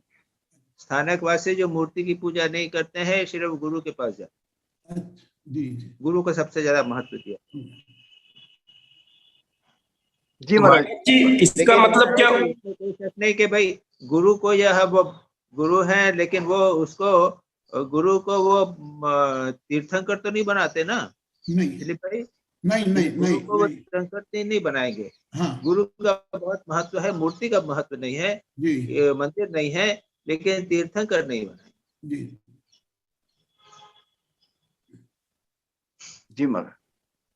स्थानकवासी जो मूर्ति की पूजा नहीं करते हैं, सिर्फ गुरु के पास जाते हैं। गुरु को सबसे ज्यादा महत्व दिया।
जी महाराज
जी, इसका मतलब क्या?
कोई शक नहीं कि भाई गुरु को यह वो गुरु है, लेकिन वो उसको गुरु को वो तीर्थंकर तो नहीं बनाते ना।
नहीं
भाई
नहीं
गुरु को वो तीर्थंकर नहीं बनाएंगे। गुरु का बहुत महत्व है, मूर्ति का महत्व नहीं है, मंदिर नहीं है, लेकिन तीर्थंकर नहीं बनाएंगे।
जी महाराज,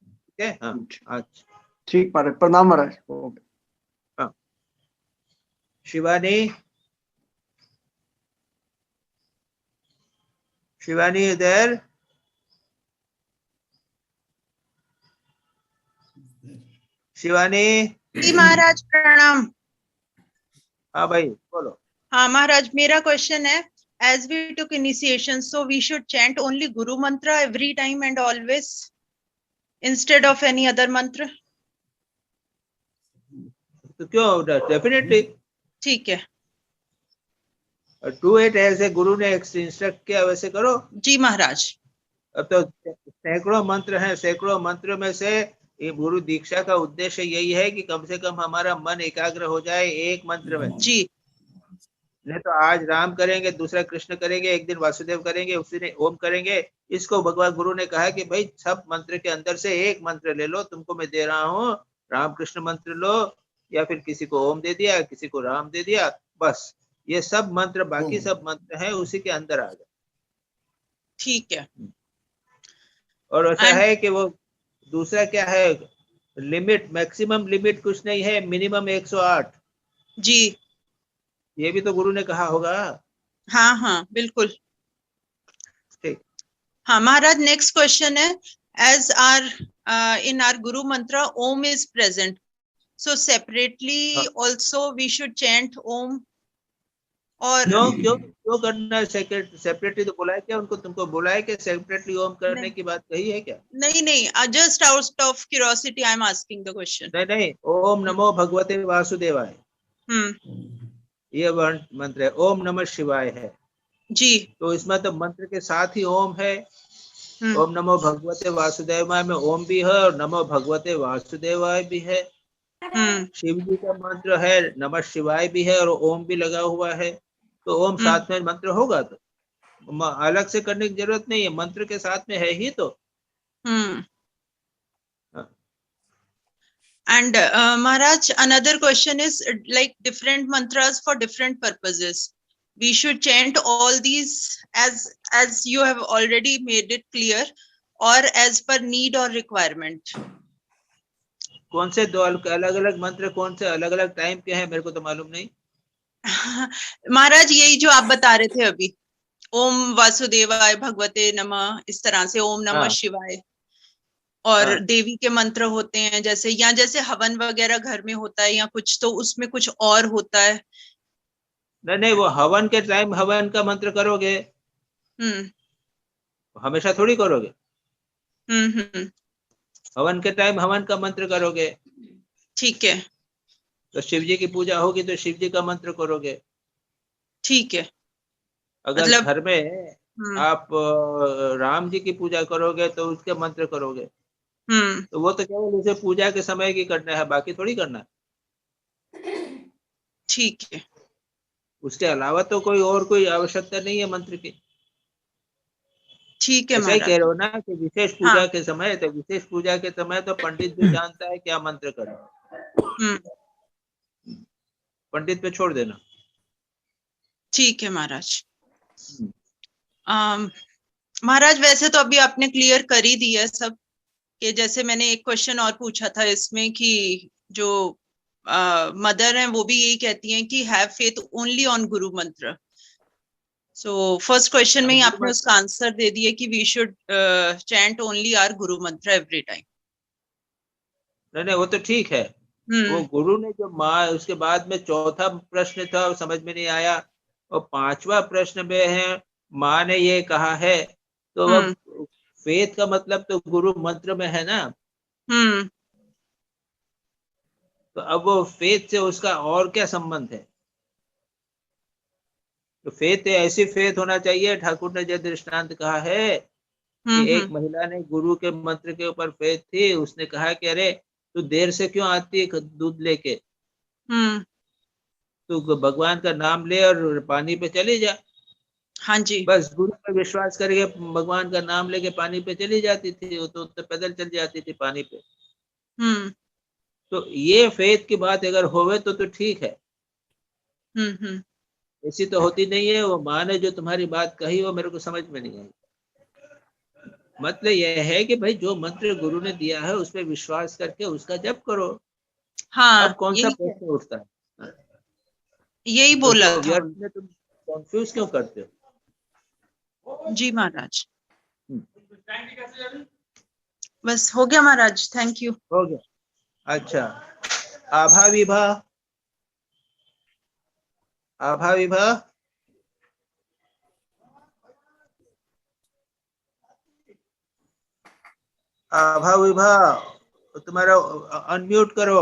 ठीक है। हाँ अच्छा,
ठीक महाराज, प्रणाम महाराज।
हाँ शिवानी, शिवानी इधर। शिवानी
जी महाराज प्रणाम।
हाँ भाई बोलो।
हाँ महाराज, मेरा क्वेश्चन है, as we took initiation, so we should chant only Guru mantra every time and always instead of any other mantra?
तो क्यों, डेफिनेटली
ठीक है।
डू इट ऐसे गुरु ने इंस्ट्रक्ट किया वैसे करो।
जी महाराज।
अब तो सैकड़ों मंत्र हैं, सैकड़ों मंत्र में से ये गुरु दीक्षा का उद्देश्य यही है कि कम से कम हमारा मन एकाग्र हो जाए एक मंत्र में।
जी,
नहीं तो आज राम करेंगे, दूसरा कृष्ण करेंगे, एक दिन वासुदेव करेंगे, उसी दिन ओम करेंगे। इसको भगवान गुरु ने कहा कि भाई सब मंत्र के अंदर से एक मंत्र ले लो, तुमको मैं दे रहा हूँ, राम कृष्ण मंत्र लो, या फिर किसी को ओम दे दिया, किसी को राम दे दिया, बस ये सब मंत्र, बाकी सब मंत्र है उसी के अंदर आ गए।
ठीक है।
और ऐसा है कि वो दूसरा क्या है, लिमिट, मैक्सिमम लिमिट कुछ नहीं है, मिनिमम 108।
जी,
ये भी तो गुरु ने कहा होगा।
हाँ हाँ बिल्कुल।
ठीक।
हाँ महाराज, नेक्स्ट क्वेश्चन है, as our in our Guru mantra, Om is present. So separately also we should chant Om. और
क्यों करना है सेपरेटली? तो बोला है क्या उनको? तुमको बोला है कि सेपरेटली ओम करने की बात कही है क्या?
नहीं, just out of curiosity I am asking the question.
नहीं, ओम नमो भगवते वासुदेवाय, ये मंत्र है। ओम नमः शिवाय है
जी,
तो इसमें तो मंत्र के साथ ही ओम है। ओम नमो भगवते वासुदेवाय में ओम भी है और नमो भगवते वासुदेवाय भी है। शिव जी का मंत्र है, नमः शिवाय भी है और ओम भी लगा हुआ है, तो ओम साथ में मंत्र होगा, तो अलग से करने की जरूरत नहीं है, मंत्र के साथ में है ही तो।
And Maharaj, another question is like different mantras for different purposes. We should chant all these as you have already made it clear, or as per need or requirement.
कौन से दो अलग अलग मंत्र, कौन से अलग अलग टाइम के हैं, मेरे को तो मालूम नहीं।
महाराज यही जो आप बता रहे थे अभी, ओम वासुदेवाय भगवते नमः, इस तरह से ओम नमः शिवाय, और देवी के मंत्र होते हैं जैसे, या जैसे हवन वगैरह घर में होता है या कुछ, तो उसमें कुछ और होता है।
नहीं, वो हवन के टाइम हवन का मंत्र करोगे, हमेशा थोड़ी करोगे। हवन के टाइम हवन का मंत्र करोगे,
ठीक है।
तो शिव जी की पूजा होगी तो शिव जी का मंत्र करोगे,
ठीक है।
अगर मतलब घर में आप राम जी की पूजा करोगे तो उसके मंत्र करोगे, तो वो तो केवल उसे पूजा के समय की करना है, बाकी थोड़ी करना है।
ठीक है।
उसके अलावा तो कोई आवश्यकता नहीं है मंत्र की।
ठीक है।
ऐसा ही कह रहे हो ना कि विशेष पूजा के समय, तो विशेष पूजा के समय तो पंडित भी जानता है क्या मंत्र करना, पंडित पे छोड़ देना।
ठीक है महाराज। महाराज वैसे तो अभी आपने क्लियर कर ही दिया सब, कि जैसे मैंने एक क्वेश्चन और पूछा था इसमें कि जो मदर हैं वो भी यही कहती हैं कि हैव फेथ ओनली ऑन गुरु मंत्र। सो फर्स्ट क्वेश्चन में ही आपने उसका आंसर दे दिया कि we should chant only our guru mantra every time.
नहीं, वो तो ठीक है। वो गुरु ने जो माँ, उसके बाद में चौथा प्रश्न था वो समझ में नहीं आया, और पांचवा प्रश्न में है माँ ने ये कहा है, तो अब फेथ का मतलब तो गुरु मंत्र में है ना। तो अब वो फेथ से उसका और क्या संबंध है? तो फेथ ऐसी फेथ होना चाहिए, ठाकुर ने जो दृष्टांत कहा है कि एक महिला ने गुरु के मंत्र के ऊपर फेथ थी, उसने कहा कि अरे तू देर से क्यों आती है दूध लेके, तू भगवान का नाम ले और पानी पे चली जा।
हाँ जी।
बस गुरु पे विश्वास करके भगवान का नाम लेके पानी पे चली जाती थी, वो तो पैदल चल जाती थी पानी पे। तो ये फेथ की बात अगर होवे तो ठीक है। ऐसी तो होती नहीं है। वो माँ ने जो तुम्हारी बात कही वो मेरे को समझ में नहीं आई। मतलब यह है कि भाई जो मंत्र गुरु ने दिया है उस पर विश्वास करके उसका जप करो।
हाँ,
अब कौन सा प्रश्न उठता है?
यही बोला था।
तुम कंफ्यूज क्यों करते हो?
जी महाराज, बस हो गया महाराज, थैंक यू।
हो गया। अच्छा, आभा विभा, आभा विभा, आभा विभा, तुम्हारा अनम्यूट करो।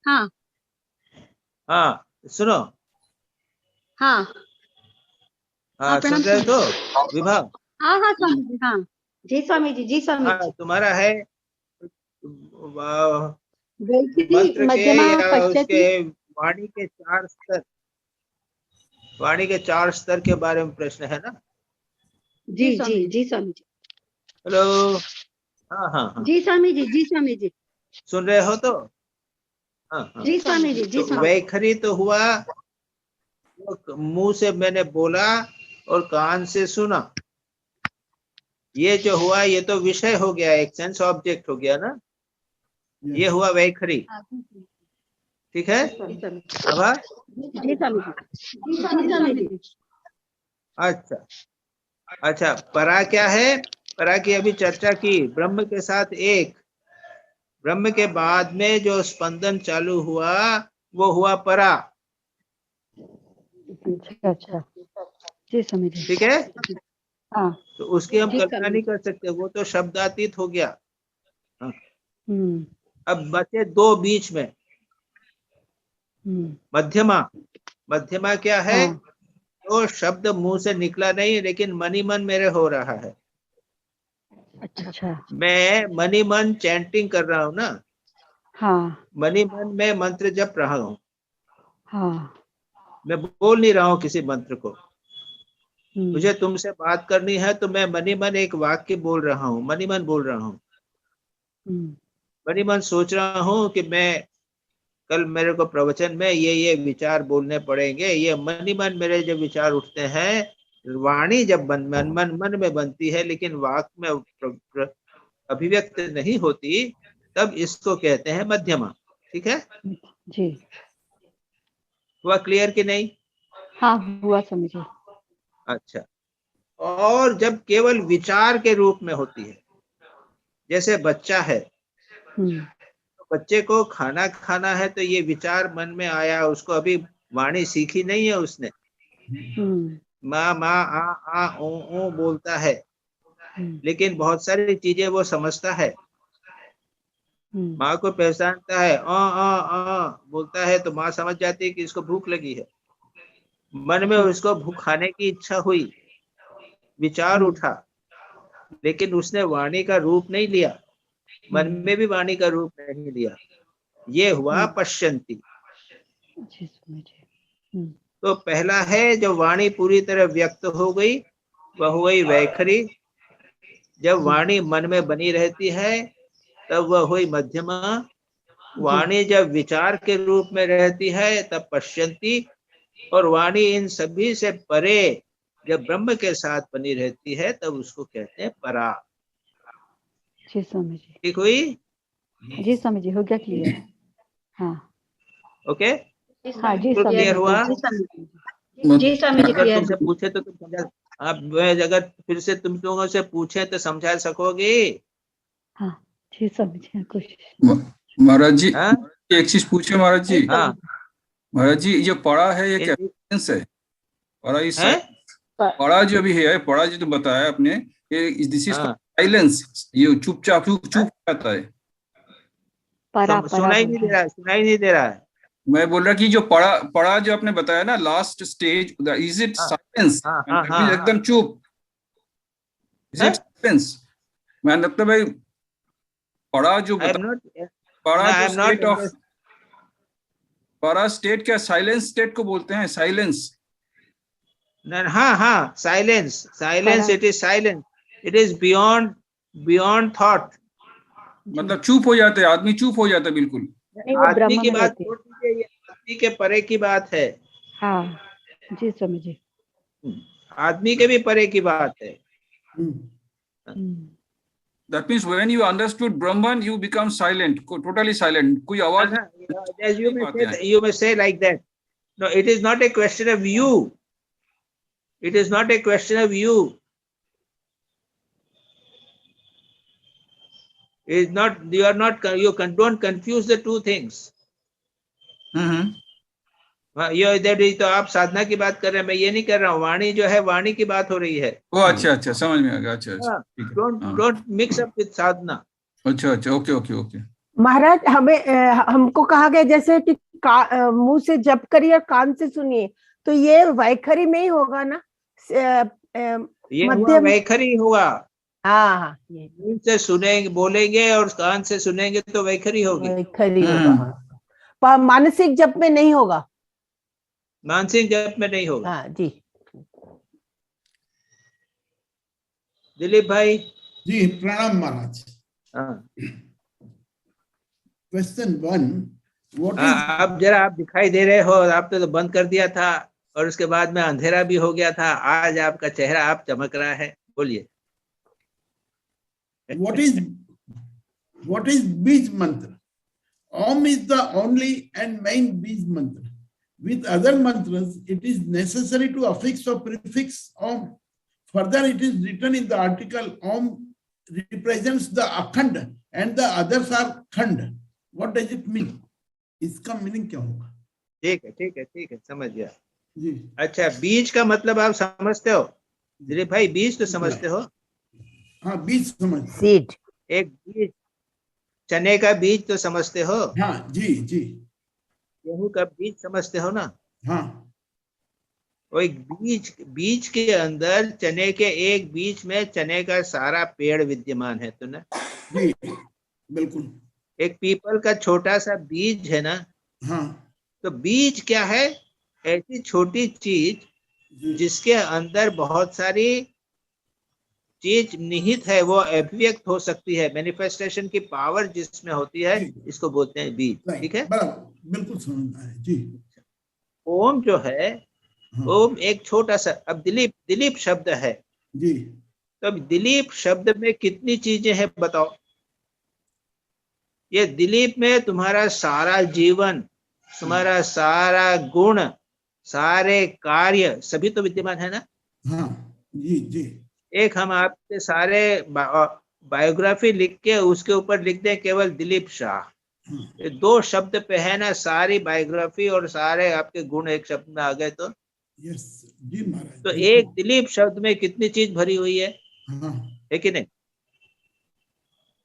हाँ
हाँ सुनो।
हाँ
हाँ सुन रहे तो विभा?
हाँ हाँ स्वामी जी। हाँ जी स्वामी जी। जी स्वामी जी।
तुम्हारा है
मंत्र के या
उसके वाणी के 4 स्तर, वाणी के 4 स्तर के बारे में प्रश्न है ना?
जी जी जी स्वामी जी।
हेलो। हाँ हाँ हाँ
जी स्वामी जी। जी स्वामी जी।
सुन रहे हो तो? हाँ हाँ
जी स्वामी जी। जी स्वामी।
वैखरी तो हुआ, मुंह से मैंने बोला और कान से सुना, ये जो हुआ ये तो विषय हो गया, एक सेंस ऑब्जेक्ट हो गया ना, ये हुआ वैखरी। ठीक है आभा?
जी स्वामी जी।
अच्छा अच्छा, परा क्या है? परा की अभी चर्चा की, ब्रह्म के साथ एक, ब्रह्म के बाद में जो स्पंदन चालू हुआ वो हुआ परा।
अच्छा जी समझ गए।
ठीक है,
हाँ
तो उसकी हम
जी,
कल्पना नहीं कर सकते, वो तो शब्दातीत हो गया। हाँ। अब बचे दो बीच में, मध्यमा। मध्यमा क्या है?
हाँ।
तो शब्द मुंह से निकला नहीं, लेकिन मनी मन मेरे हो रहा है।
अच्छा।
मैं मनी मन चैंटिंग कर रहा हूँ ना।
हाँ
मनी मन में मंत्र जप रहा हूँ।
हाँ।
मैं बोल नहीं रहा हूँ किसी मंत्र को। मुझे तुमसे बात करनी है तो मैं मनी मन एक वाक्य बोल रहा हूँ, मनी मन बोल रहा हूँ। मनी मन सोच रहा हूँ कि मैं कल मेरे को प्रवचन में ये विचार बोलने पड़ेंगे। ये मनी मन मेरे जो विचार उठते हैं, वाणी जब मन में बनती है लेकिन वाक में अभिव्यक्त नहीं होती, तब इसको कहते हैं मध्यमा। ठीक है
जी।
हुआ क्लियर कि नहीं?
हाँ हुआ समझे।
अच्छा, और जब केवल विचार के रूप में होती है, जैसे बच्चा है, तो बच्चे को खाना खाना है तो ये विचार मन में आया, उसको अभी वाणी सीखी नहीं है उसने। माँ माँ आ ओ बोलता है, लेकिन बहुत सारी चीजें वो समझता है। माँ को पहचानता है, आ बोलता है तो माँ समझ जाती है कि इसको भूख लगी है। मन में उसको भूख खाने की इच्छा हुई, विचार उठा, लेकिन उसने वाणी का रूप नहीं लिया, मन में भी वाणी का रूप नहीं लिया। ये हुआ पश्यंती। तो पहला है जब वाणी पूरी तरह व्यक्त हो गई, वह हुई वैखरी। जब वाणी मन में बनी रहती है तब वह हुई मध्यमा। वाणी जब विचार के रूप में रहती है तब पश्यंती। और वाणी इन सभी से परे जब ब्रह्म के साथ बनी रहती है तब उसको कहते हैं परा।
जी समझे।
ठीक हुई?
जी समझे, हो गया क्लियर। हाँ
ओके।
हाँ जी
क्लियर हुआ?
जी समझे
अगर
क्लियर।
तुमसे पूछे तो तुम समझा, आप अगर फिर से तुम लोगों से पूछे तो समझा सकोगे?
हाँ जी समझे। कुछ
महाराज जी
हाँ?
एक चीज पूछे महाराज जी।
हाँ
महाराज जी ये पढ़ा है, ये क्या साइलेंस है? पढ़ा इस पढ़ा जो भी है, पढ़ा जो तुम बताया आपने, ये दिस इज साइलेंस। ये चुपचाप चुप जाता है।
सुनाई नहीं दे रहा है, सुनाई नहीं दे रहा है।
मैं बोल रहा कि जो पढ़ा जो आपने बताया ना last stage, is it silence? एकदम चुप, इज इट साइलेंस? मैं लगता भाई पढ़ा जो पढ़ा जो स्टेट ऑफ पढ़ा स्टेट क्या साइलेंस स्टेट को बोलते हैं? साइलेंस।
हाँ silence, silence, it is silence, it is beyond thought.
मतलब चुप हो जाते हैं, आदमी चुप हो जाता है बिल्कुल।
आदमी की बात छोड़ दीजिए, ये आदमी के परे की बात है।
हाँ जी समझे।
आदमी के भी परे की बात है।
That means when you understood Brahman, you become silent, totally silent. कोई आवाज
you may say like that. No, it is not a question of you. It is not a question of you. It is not, you don't confuse the two things. ये तो आप साधना की बात कर रहे हैं, मैं ये नहीं कर रहा हूँ। वाणी जो है, वाणी की बात हो रही है।
ओ अच्छा समझ में आ गया। अच्छा
don't mix up with साधना।
अच्छा ओके।
महाराज हमको कहा गया जैसे कि मुंह से जप करिए और कान से सुनिए, तो ये वैखरी में ही होगा ना?
ये वैखरी होगा।
हाँ
मुंह से सुनेंगे, बोलेंगे, और कान से सुनेंगे तो वैखरी होगी।
वैखरी होगा, पर मानसिक जप में नहीं होगा।
मानसिक जप में नहीं होगा।
हाँ जी।
दिलीप भाई
जी प्रणाम महाराज। क्वेश्चन 1,
अब जरा आप दिखाई दे रहे हो। आपने तो बंद कर दिया था और उसके बाद में अंधेरा भी हो गया था। आज आपका चेहरा आप चमक रहा है, बोलिए।
What is बीज मंत्र? Om is the only and main बीज mantra. With other mantras, it is necessary to affix or prefix Om. Further, it is written in the article Om represents the akhand and the others are khand. What does it mean? इसका meaning क्या होगा?
ठीक है ठीक है ठीक है, समझ गया
जी।
अच्छा, बीज का मतलब आप समझते हो दिलीप भाई? बीज तो समझते हो?
हाँ, बीज समझ।
सीड,
एक बीज, चने का बीज तो समझते हो?
हाँ जी जी।
गेहूं का बीज समझते हो ना?
हाँ।
वो एक बीज के अंदर चने के एक बीज में चने का सारा पेड़ विद्यमान है, तो ना
जी बिल्कुल।
एक पीपल का छोटा सा बीज है ना?
हाँ।
तो बीज क्या है? ऐसी छोटी चीज जिसके अंदर बहुत सारी चीज निहित है, वो अभिव्यक्त हो सकती है, मैनिफेस्टेशन की पावर जिसमें होती है, इसको बोलते हैं बीज। ठीक है,
बराबर, बिल्कुल समझना है जी।
ओम जो है, ओम एक छोटा सा, अब दिलीप शब्द है
जी,
तो अब दिलीप शब्द में कितनी चीजें हैं बताओ? ये दिलीप में तुम्हारा सारा जीवन, तुम्हारा सारा गुण, सारे कार्य सभी तो विद्यमान है ना?
हाँ जी जी।
एक हम आपके सारे बायोग्राफी लिख के उसके ऊपर लिख दें केवल दिलीप शाह, ये दो शब्द पे है ना सारी बायोग्राफी, और सारे आपके गुण एक शब्द में आ गए तो
यस जी महाराज।
तो एक दिलीप शब्द में कितनी चीज भरी हुई है,
हाँ
है कि नहीं?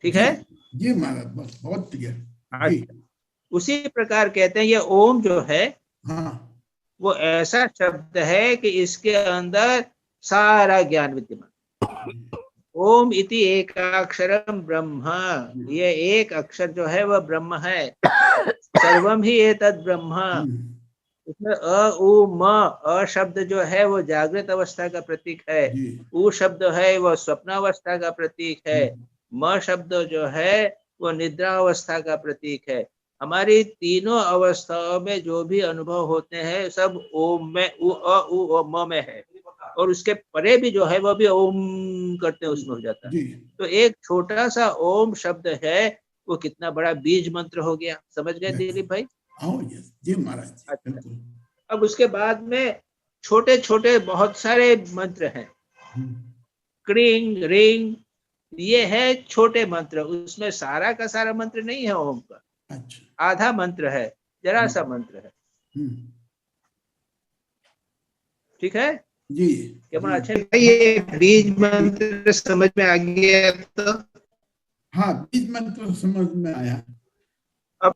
ठीक है
जी महाराज, बस बहुत क्लियर।
उसी प्रकार कहते हैं ये ओम जो है,
हाँ,
वो ऐसा शब्द है कि इसके अंदर सारा ज्ञान विद्यमान। ओम इति एकाक्षरम ब्रह्म, ये एक अक्षर जो है वह ब्रह्म है। सर्वम ही एतद् ब्रह्म, इसमें अ उ म, अ शब्द जो है वो जागृत अवस्था का प्रतीक है, उ शब्द है वो स्वप्नावस्था का प्रतीक है, म शब्द जो है वो निद्रा अवस्था का प्रतीक है। हमारी तीनों अवस्थाओं में जो भी अनुभव होते हैं सब ओम में, उ अ उ म में है, और उसके परे भी जो है वो भी ओम करते हैं उसमें हो जाता है। तो एक छोटा सा ओम शब्द है, वो कितना बड़ा बीज मंत्र हो गया। समझ गए दिलीप भाई?
जी महाराज।
अच्छा, अब उसके बाद में छोटे छोटे बहुत सारे मंत्र हैं, क्रिंग रिंग, ये है छोटे मंत्र, उसमें सारा का सारा मंत्र नहीं है ओम का।
अच्छा।
आधा मंत्र है, जरा सा मंत्र है। ठीक है
जी,
क्या बड़ा अच्छा, ये बीज मंत्र समझ में आ गया? तो
हाँ, बीज मंत्र समझ में आया।
अब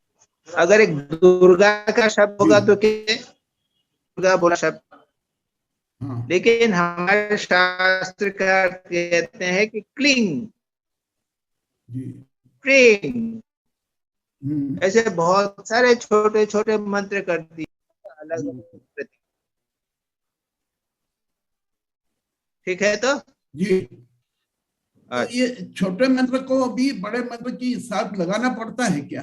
अगर एक दुर्गा का शब्द होगा तो क्या? दुर्गा बोला शब्द,
हाँ।
लेकिन हमारे शास्त्र का कहते हैं कि क्लिंग, क्रिंग, ऐसे बहुत सारे छोटे छोटे मंत्र कर दिए अलग अलग। ठीक है तो
जी, तो ये छोटे मंत्र को भी बड़े मंत्र की साथ लगाना पड़ता है क्या?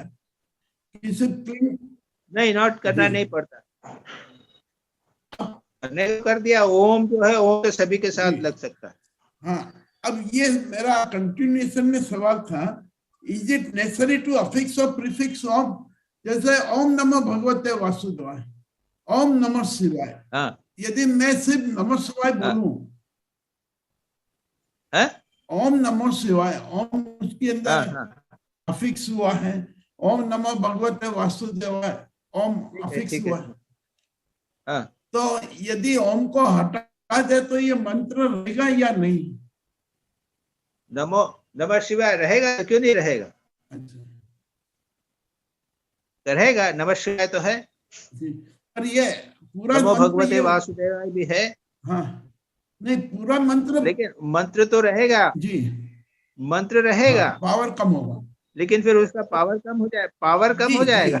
इसे
नहीं, नोट करना नहीं पड़ता, करने कर दिया। ओम जो है ओम तो सभी के साथ लग सकता है।
हाँ, अब ये मेरा कंटिन्यूएशन में सवाल था, is it necessary to affix और प्रीफिक्स ओम? जैसे ओम नमो भगवते वासुदेवाय, ओम नमः शिवाय, यदि मैं सिर्फ नमः शिवाय बोलूं, ओम नमो शिवाय, ओम उसके अंदर अफिक्स हुआ है, ओम नमो भगवते वासुदेवाय, ओम अफिक्स हुआ है। तो यदि ओम को हटा दे तो ये मंत्र रहेगा या नहीं?
नमो नमः शिवाय रहेगा, क्यों नहीं रहेगा?
अच्छा,
रहेगा, नमः शिवाय तो है,
पर ये पूरा
नमो भगवते वासुदेवाय भी है।
हाँ, नहीं पूरा मंत्र,
लेकिन मंत्र तो रहेगा
जी,
मंत्र रहेगा।
हाँ, पावर कम होगा,
लेकिन फिर उसका पावर कम हो जाए, पावर कम हो जाएगा।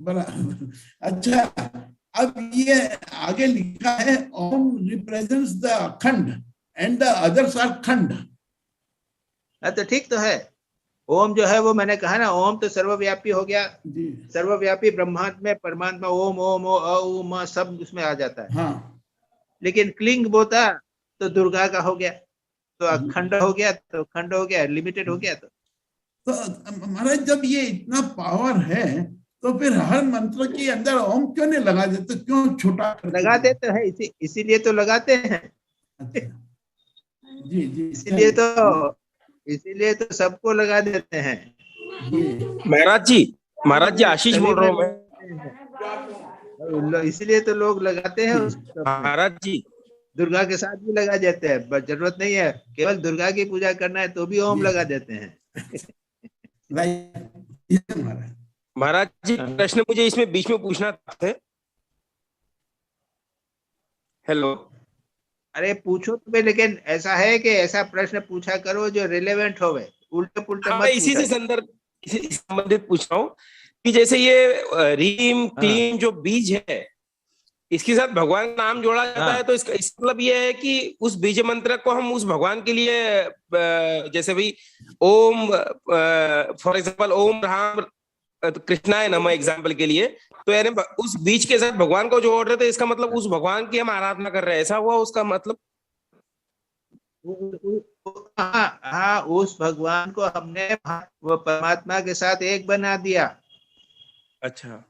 बराबर। अच्छा, अब ये आगे लिखा है ओम रिप्रेजेंट्स द अखंड एंड द अदर्स आर खंड।
तो ठीक तो है, ओम जो है वो मैंने कहा ना, ओम तो सर्वव्यापी हो गया, सर्वव्यापी ब्रह्मांड में परमात्मा ओम ओम ओ अ उ म सब उसमें आ जाता है।
हाँ।
लेकिन क्लिंग बोता तो दुर्गा का हो गया, तो अखंड हो गया, तो खंड हो गया, लिमिटेड हो गया।
तो हमारा जब ये इतना पावर है तो फिर हर मंत्र के अंदर ओम क्यों नहीं लगा देते? क्यों छोटा
लगा देते हैं? इसीलिए तो लगाते हैं।
अच्छा। जी जी,
इसीलिए तो इसीलिए तो सबको लगा देते हैं।
महाराज जी आशीष बोल रहा हूँ मैं।
इसीलिए तो लोग लगाते हैं उसको।
महाराज जी
दुर्गा के साथ भी लगा देते हैं, बस जरूरत नहीं है केवल दुर्गा की पूजा करना है तो भी ओम लगा देते हैं।
महाराज जी प्रश्न मुझे इसमें बीच में पूछना था। हेलो,
अरे पूछो तुम्हें, लेकिन ऐसा है कि ऐसा प्रश्न पूछा करो जो रिलेवेंट होवे, उल्टे पुल्टे मत
इसी से संबंधित पूछ रहा हूँ कि जैसे ये रीम क्लीम जो बीज है इसके साथ भगवान का नाम जोड़ा जाता है, तो इसका मतलब ये है कि उस बीज मंत्र को हम उस भगवान के लिए जैसे भी ओम फॉर एग्जांपल ओम राम कृष्णाय नमः एग्जांपल के लिए, तो यानी उस बीज के साथ भगवान को जोड़ रहे थे, इसका मतलब उस भगवान की हम आराधना कर रहे हैं, ऐसा हुआ उसका मतलब?
हाँ, उस भगवान को हमने वो परमात्मा के साथ एक बना दिया।
अच्छा,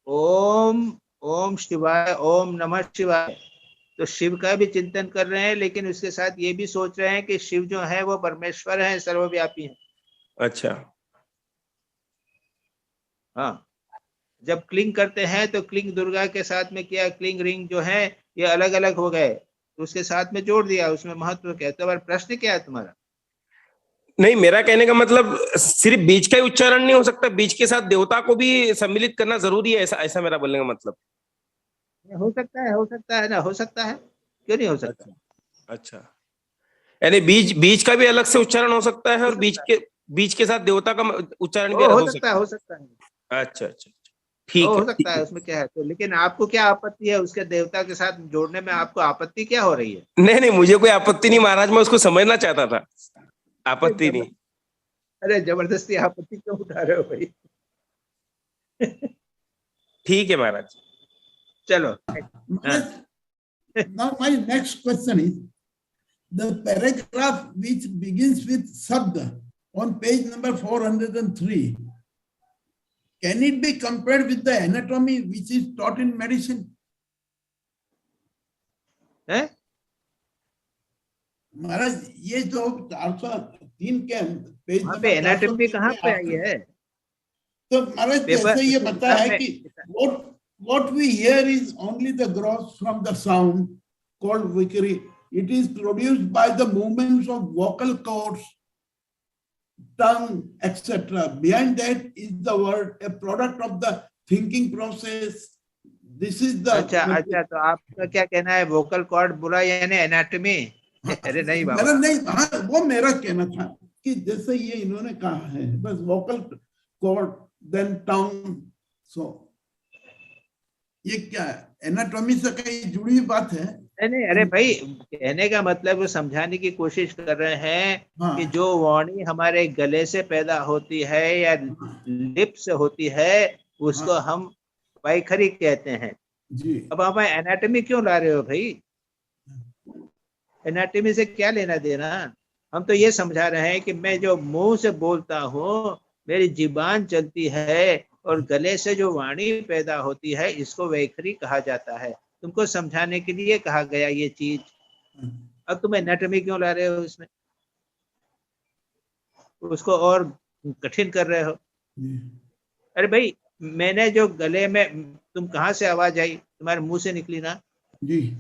ओम शिवाय, ओम नमः शिवाय, तो शिव का भी चिंतन कर रहे हैं, लेकिन उसके साथ ये भी सोच रहे हैं कि शिव जो है वो परमेश्वर है, सर्वव्यापी है।
अच्छा,
हाँ, जब क्लिंग करते हैं तो क्लिंग दुर्गा के साथ में किया, क्लिंग रिंग जो है ये अलग अलग हो गए, तो उसके साथ में जोड़ दिया, उसमें महत्व क्या है? तो प्रश्न क्या है तुम्हारा?
नहीं, मेरा कहने का मतलब सिर्फ बीज का ही उच्चारण नहीं हो सकता, बीज के साथ देवता को भी सम्मिलित करना जरूरी है, ऐसा मेरा बोलने का मतलब।
हो सकता है ना, हो सकता है, क्यों नहीं हो सकता?
अच्छा, यानी बीज का भी अलग से उच्चारण हो सकता है और बीज के साथ देवता का उच्चारण भी
हो सकता है।
अच्छा, ठीक
हो सकता है, उसमें क्या है? तो लेकिन आपको क्या आपत्ति है उसके देवता के साथ जोड़ने में? आपको आपत्ति क्या हो रही है?
नहीं, मुझे कोई आपत्ति नहीं महाराज, मैं उसको समझना चाहता था, आपत्ति नहीं।
अरे जबरदस्ती आपत्ति क्यों उठा रहे हो भाई?
ठीक है महाराज,
चलो।
Now my next question is, the paragraph which begins with Sabda on page number 403, can it be compared with the anatomy which is taught in medicine? महाराज ये जो 403 के पेज
पे एनाटॉमी कहाँ पे आई है?
तो महाराज जैसे ये बताया है कि what we hear is only the gross from the sound called Vikari. It is produced by the movements of vocal cords, tongue, etc. Behind that is the word, a product of the thinking process. This is the
अच्छा, तो आपका क्या कहना है? Vocal cord बुरा यानी anatomy? अरे नहीं बाबा,
नहीं, हाँ वो मेरा कहना था कि जैसे ये इन्होंने कहा है बस वोकल कॉर्ड देन टंग, सो ये क्या एनाटॉमी से कहीं जुड़ी हुई बात है?
नहीं, अरे भाई कहने का मतलब वो समझाने की कोशिश कर रहे हैं कि जो वाणी हमारे गले से पैदा होती है या लिप से होती है उसको हम वैखरी कहते हैं
जी। अब
आप एनाटॉमी क्यों ला रहे हो भाई? एनाटॉमी से क्या लेना देना? हम तो ये समझा रहे हैं कि मैं जो मुंह से बोलता हूँ, मेरी जीबान चलती है और गले से जो वाणी पैदा होती है इसको वैखरी कहा जाता है। तुमको समझाने के लिए कहा गया ये चीज। अब तुम एनाटॉमी क्यों ला रहे हो इसमें? उसको और कठिन कर रहे हो। अरे भाई मैंने जो गले में, तुम कहाँ से आवाज आई? तुम्हारे मुंह से निकली ना
जी,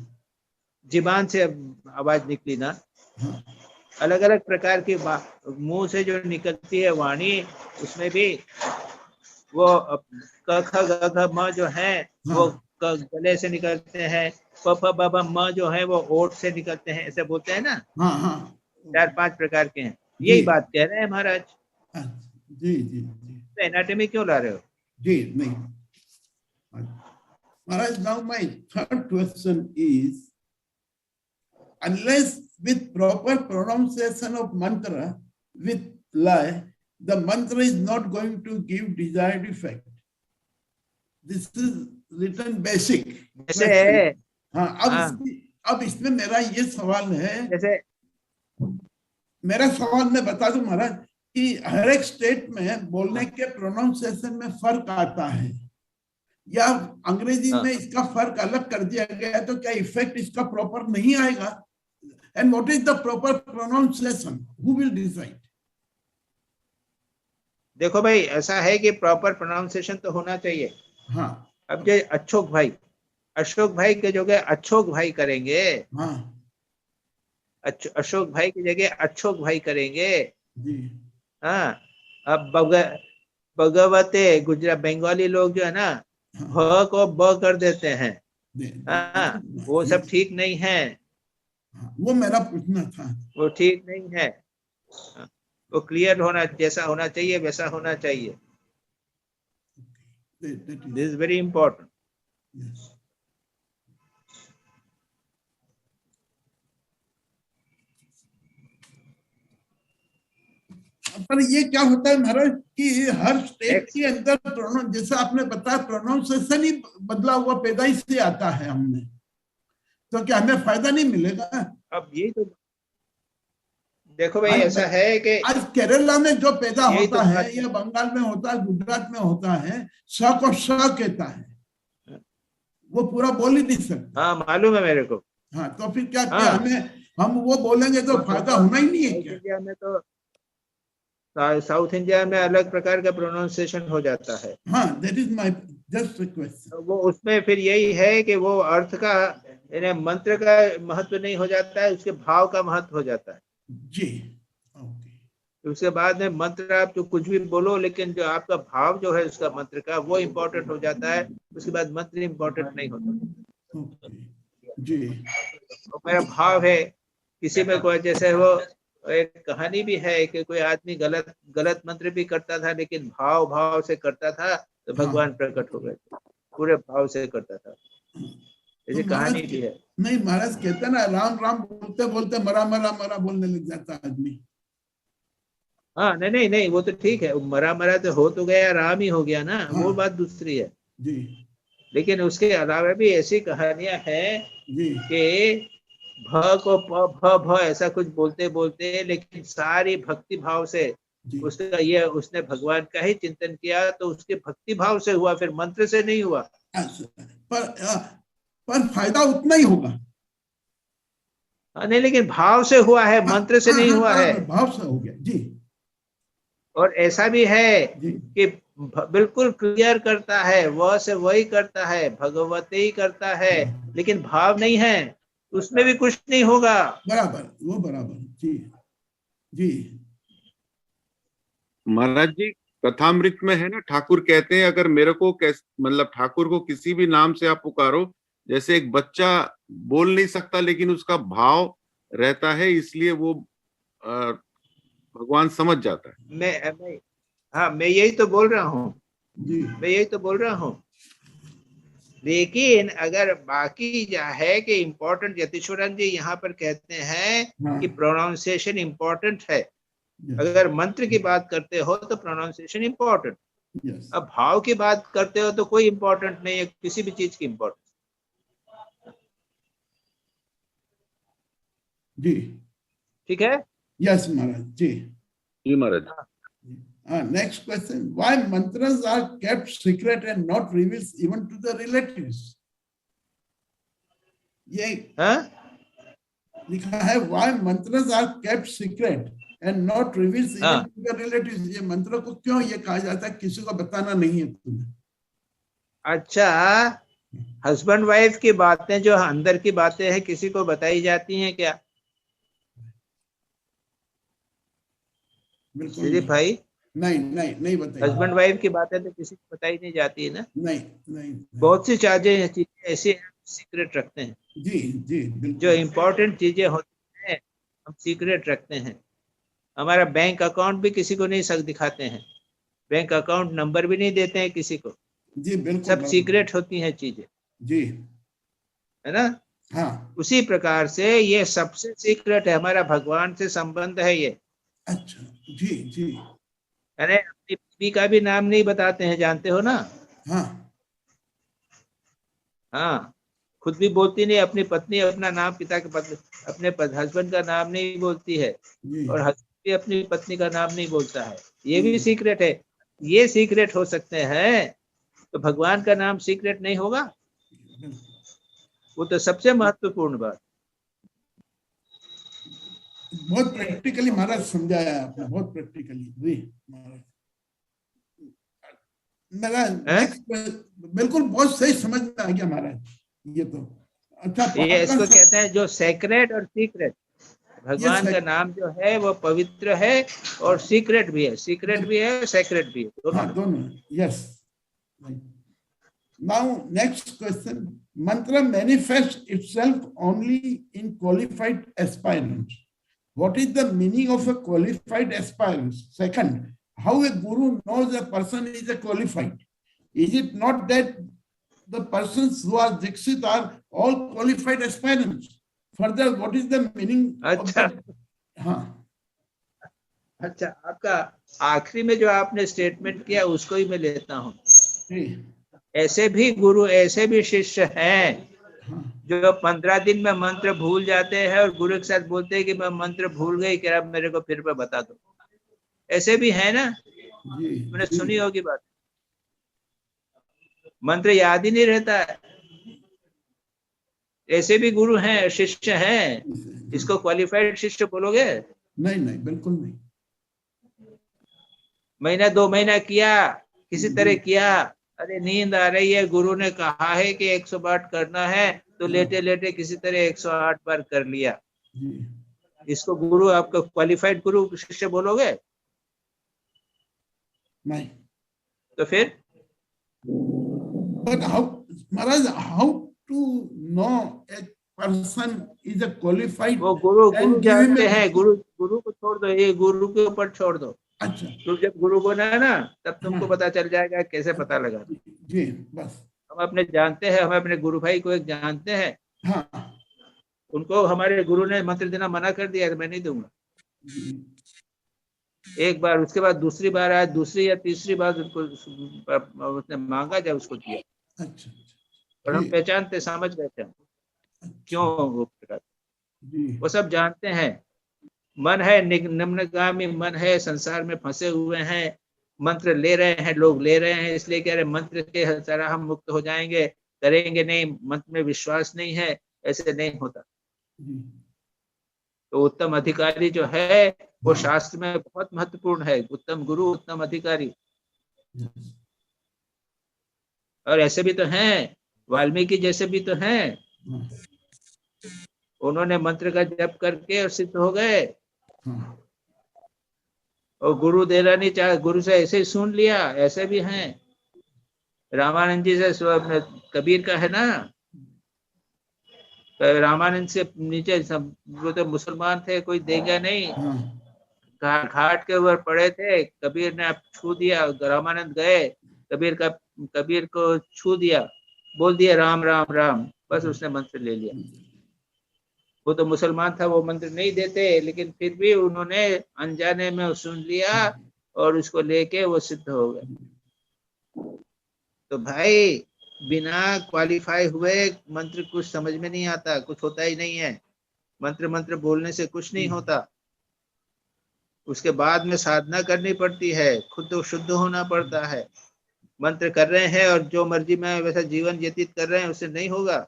जीबान से आवाज निकली ना। अलग अलग प्रकार की मुंह से जो निकलती है वाणी, उसमें भी वो क ख ग घ म जो है वो गले से निकलते हैं, प फ ब भ म जो है वो ओठ से निकलते हैं, ऐसे बोलते हैं ना। 4-5 प्रकार के हैं। यही बात कह रहे हैं महाराज।
जी जी जी।
तो एनाटॉमी क्यों ला रहे हो?
जी नहीं महाराज। Now my third question is, unless with proper pronunciation of mantra with lay, the mantra is not going to give desired effect. This is written basic.
जैसे
हाँ, अब इसमें मेरा ये सवाल है, जैसे मेरा सवाल मैं बता दूं महाराज कि हर एक स्टेट में बोलने के प्रोनाउंसिएशन में फर्क आता है, या अंग्रेजी में इसका फर्क अलग कर दिया गया है, तो क्या इफेक्ट इसका प्रॉपर नहीं आएगा? And what is the proper pronunciation? Who will decide?
देखो भाई, ऐसा है कि प्रॉपर प्रोनाउंसिएशन तो होना चाहिए।
हाँ।
अब जो अशोक भाई के जगह अशोक भाई करेंगे,
हाँ
अशोक भाई की जगह अशोक भाई करेंगे।
जी।
हाँ, अब भगवते गुजरात बंगाली लोग जो है ना, भ को ब कर देते हैं। हाँ, वो सब ठीक नहीं है।
वो मेरा पूछना था।
वो ठीक नहीं है। वो क्लियर होना, जैसा होना चाहिए वैसा होना चाहिए। This is very important.
पर ये क्या होता है महाराज कि हर स्टेट के अंदर प्रोनाउंस, जैसे आपने बताया प्रोनाउंसिएशन ही बदला हुआ पैदाइश से आता है हमने, तो क्या हमें फायदा नहीं मिलेगा?
अब यही तो देखो भाई, ऐसा है कि
आज केरला में जो पैदा होता
तो
है या बंगाल में होता है, गुजरात में होता है, स को स कहता है, वो पूरा बोल ही नहीं सकता।
हाँ, मालूम है मेरे को।
हाँ, तो फिर क्या क्या हमें, हम वो बोलेंगे तो फायदा होना ही नहीं है क्या?
इंडिया में तो, साउथ इंडिया में अलग प्रकार का प्रोनाउंसिएशन हो जाता है।
हाँ, that is my just request.
वो उसमें फिर यही है कि वो अर्थ का, यानी मंत्र का महत्व नहीं हो जाता है, उसके भाव का महत्व हो जाता है
जी।
उसके बाद में मंत्र आप जो कुछ भी बोलो, लेकिन जो आपका भाव जो है उसका मंत्र का, वो इम्पोर्टेंट हो जाता है। उसके बाद मंत्र इम्पोर्टेंट नहीं होता।
जी।
तो मेरा भाव है, किसी में कोई, जैसे वो एक कहानी भी है कि कोई आदमी गलत मंत्र भी करता था, लेकिन भाव से करता था, तो भगवान प्रकट हो गए, पूरे भाव से करता था। ऐसी कहानी भी है।
नहीं, महाराज कहते ना, राम राम बोलते बोलते मरा मरा मरा बोलने लग जाता आदमी।
हाँ, नहीं, वो तो ठीक है, मरा तो हो तो गया, राम ही हो गया ना। हाँ। वो बात दूसरी है
जी।
लेकिन उसके अलावा भी ऐसी कहानियां हैं कि भ को भ ऐसा कुछ बोलते बोलते, लेकिन सारी भक्ति भाव से उसका, ये उसने भगवान का ही चिंतन किया, तो उसके भक्ति भाव से हुआ, फिर मंत्र से नहीं हुआ।
पर फायदा उतना ही होगा।
नहीं, लेकिन भाव से हुआ है, मंत्र से नहीं हुआ है।
भाव से हो गया जी।
और ऐसा भी है कि बिल्कुल क्लियर करता है, वह से वही करता है, भगवते ही करता है, लेकिन भाव नहीं है, उसमें भी कुछ नहीं होगा।
बराबर, वो बराबर। जी जी
महाराज जी, कथामृत में है ना, ठाकुर कहते हैं अगर मेरे को मतलब ठाकुर को किसी भी नाम से आप पुकारो, जैसे एक बच्चा बोल नहीं सकता लेकिन उसका भाव रहता है, इसलिए वो भगवान समझ जाता है।
मैं यही तो बोल रहा हूँ। लेकिन अगर बाकी जो है कि इम्पोर्टेंट, यतीश्वरन जी यहाँ पर कहते हैं कि प्रोनाउंसिएशन इम्पोर्टेंट है। अगर मंत्र की बात करते हो तो प्रोनाउंसिएशन इम्पोर्टेंट, अब भाव की बात करते हो तो कोई इम्पोर्टेंट नहीं है, किसी भी चीज की इम्पोर्टेंट।
जी
ठीक है।
यस महाराज जी।
जी Maharaj.
Next question: Why mantras are kept secret and not revealed even to the relatives? ये लिखा है, why mantras are kept secret and not revealed even to the relatives? ये मंत्र को क्यों ये कहा जाता है किसी को बताना नहीं है तुम्हें?
अच्छा, हस्बैंड वाइफ की बातें, जो अंदर की बातें हैं, किसी को बताई जाती हैं क्या?
बिल्कुल
भाई
नहीं बताइए।
हस्बैंड वाइफ की बातें तो किसी को बताई नहीं जाती है ना।
नहीं।
बहुत सी चीजें ऐसी सीक्रेट रखते हैं।
जी
जो इम्पोर्टेंट चीजें होती हैं हम सीक्रेट रखते हैं। हमारा बैंक अकाउंट भी किसी को नहीं दिखाते हैं, बैंक अकाउंट नंबर भी नहीं देते हैं किसी को।
जी बिल्कुल,
सब सीक्रेट होती हैं चीजें।
जी
है ना।
हाँ,
उसी प्रकार से ये सबसे सीक्रेट है, हमारा भगवान से संबंध है ये।
अच्छा जी।
अरे अपनी बीवी का भी नाम नहीं बताते हैं, जानते हो ना। हाँ, खुद भी बोलती नहीं, अपनी पत्नी अपना नाम, पिता के पत्नी अपने हस्बैंड का नाम नहीं बोलती है, और हस्बैंड भी अपनी पत्नी का नाम नहीं बोलता है। ये भी सीक्रेट है। ये सीक्रेट हो सकते हैं तो भगवान का नाम सीक्रेट नहीं होगा? वो तो सबसे महत्वपूर्ण बात।
बहुत प्रैक्टिकली महाराज समझाया आपने, बहुत प्रैक्टिकली। जी महाराज। मेरा बिल्कुल बहुत सही समझ में आ गया महाराज। ये तो अच्छा,
ये इसको कहते हैं जो सेक्रेट और सीक्रेट। भगवान का नाम जो है वो पवित्र है और सीक्रेट भी है, सीक्रेट भी है, सेक्रेट भी है,
दोनों। Yes. Now next question, mantra manifests itself only in qualified aspirants. What is the meaning of a qualified aspirant? Second, how a guru knows a person is a qualified? Is it not that the persons who are Dikshit are all qualified aspirants? Further, what is the meaning?
अच्छा, अच्छा, आपका आखिरी में जो आपने statement किया उसको ही मैं लेता हूँ। ऐसे भी गुरु, ऐसे भी शिष्य हैं जो 15 दिन में मंत्र भूल जाते हैं और गुरु के साथ बोलते हैं कि मैं मंत्र भूल गई, क्या मेरे को फिर बता दो। ऐसे भी है ना, मैंने सुनी होगी बात। मंत्र याद ही नहीं रहता है। ऐसे भी गुरु हैं, शिष्य हैं। इसको क्वालिफाइड शिष्य बोलोगे?
नहीं नहीं, बिल्कुल नहीं।
महीना 2 महीना किया, किसी तरह किया, अरे नींद आ रही है, गुरु ने कहा है कि 108 करना है, तो लेटे लेटे किसी तरह 108 बार कर लिया। इसको गुरु, आपका क्वालिफाइड गुरु शिष्य बोलोगे?
नहीं।
तो फिर?
But how to know a person is a qualified?
वो गुरु जानते हैं। गुरु को छोड़ दो, ये गुरु के ऊपर छोड़ दो।
अच्छा,
तो जब गुरु को ना तब तुमको पता चल जाएगा कैसे पता लगा।
जी, बस
हम अपने जानते हैं, हम अपने गुरु भाई को एक जानते हैं।
हाँ।
उनको हमारे गुरु ने मंत्र देना मना कर दिया, मैं नहीं दूंगा। एक बार, उसके बाद दूसरी बार आया, दूसरी या तीसरी बार उनको उसने मांगा, जब उसको दिया।
अच्छा,
और हम पहचानते, समझ गए थे क्यों वो सब जानते हैं। मन है निम्नगामी, मन है संसार में फंसे हुए हैं, मंत्र ले रहे हैं, लोग ले रहे हैं, इसलिए कह रहे मंत्र के तरह हम मुक्त हो जाएंगे, करेंगे नहीं, मंत्र में विश्वास नहीं है, ऐसे नहीं होता। तो उत्तम अधिकारी जो है वो शास्त्र में बहुत महत्वपूर्ण है। उत्तम गुरु, उत्तम अधिकारी। और ऐसे भी तो हैं, वाल्मीकि जैसे भी तो हैं, उन्होंने मंत्र का जप करके और सिद्ध हो गए। और गुरु देना नहीं चाहे, गुरु से ऐसे ही सुन लिया, ऐसे भी हैं। रामानंद जी से कबीर का है ना, तो रामानंद से नीचे सब वो तो मुसलमान थे, कोई देगा नहीं। घाट के ऊपर पड़े थे, कबीर ने छू दिया, रामानंद गए, कबीर को छू दिया, बोल दिया राम राम राम, बस उसने मंत्र ले लिया। वो तो मुसलमान था, वो मंत्र नहीं देते, लेकिन फिर भी उन्होंने अनजाने में सुन लिया और उसको लेके वो सिद्ध हो गए। तो भाई बिना क्वालिफाई हुए मंत्र कुछ समझ में नहीं आता, कुछ होता ही नहीं है। मंत्र बोलने से कुछ नहीं होता, उसके बाद में साधना करनी पड़ती है, खुद तो शुद्ध होना पड़ता है। मंत्र कर रहे हैं और जो मर्जी में वैसा जीवन व्यतीत कर रहे हैं, उससे नहीं होगा।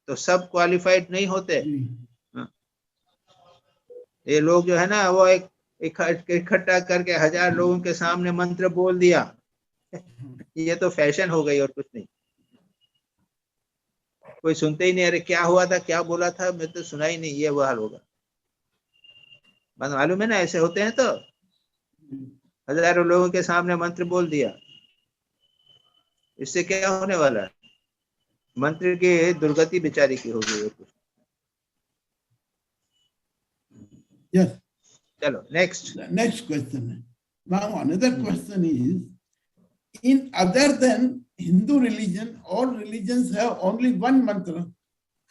तो सब क्वालिफाइड नहीं होते। ये लोग जो है ना, वो एक इकट्ठा करके 1000 लोगों के सामने मंत्र बोल दिया, ये तो फैशन हो गई और कुछ नहीं। कोई सुनते ही नहीं, अरे क्या हुआ था, क्या बोला था, मैं तो सुना ही नहीं, ये वो हाल होगा। मालूम है ना, ऐसे होते हैं। तो 1000 लोगों के सामने मंत्र बोल दिया, इससे क्या होने वाला है? मंत्र की दुर्गति बेचारी की हो गई।
Yes.
चलो
next question. Now another question is, in other than Hindu religion, all religions have only one mantra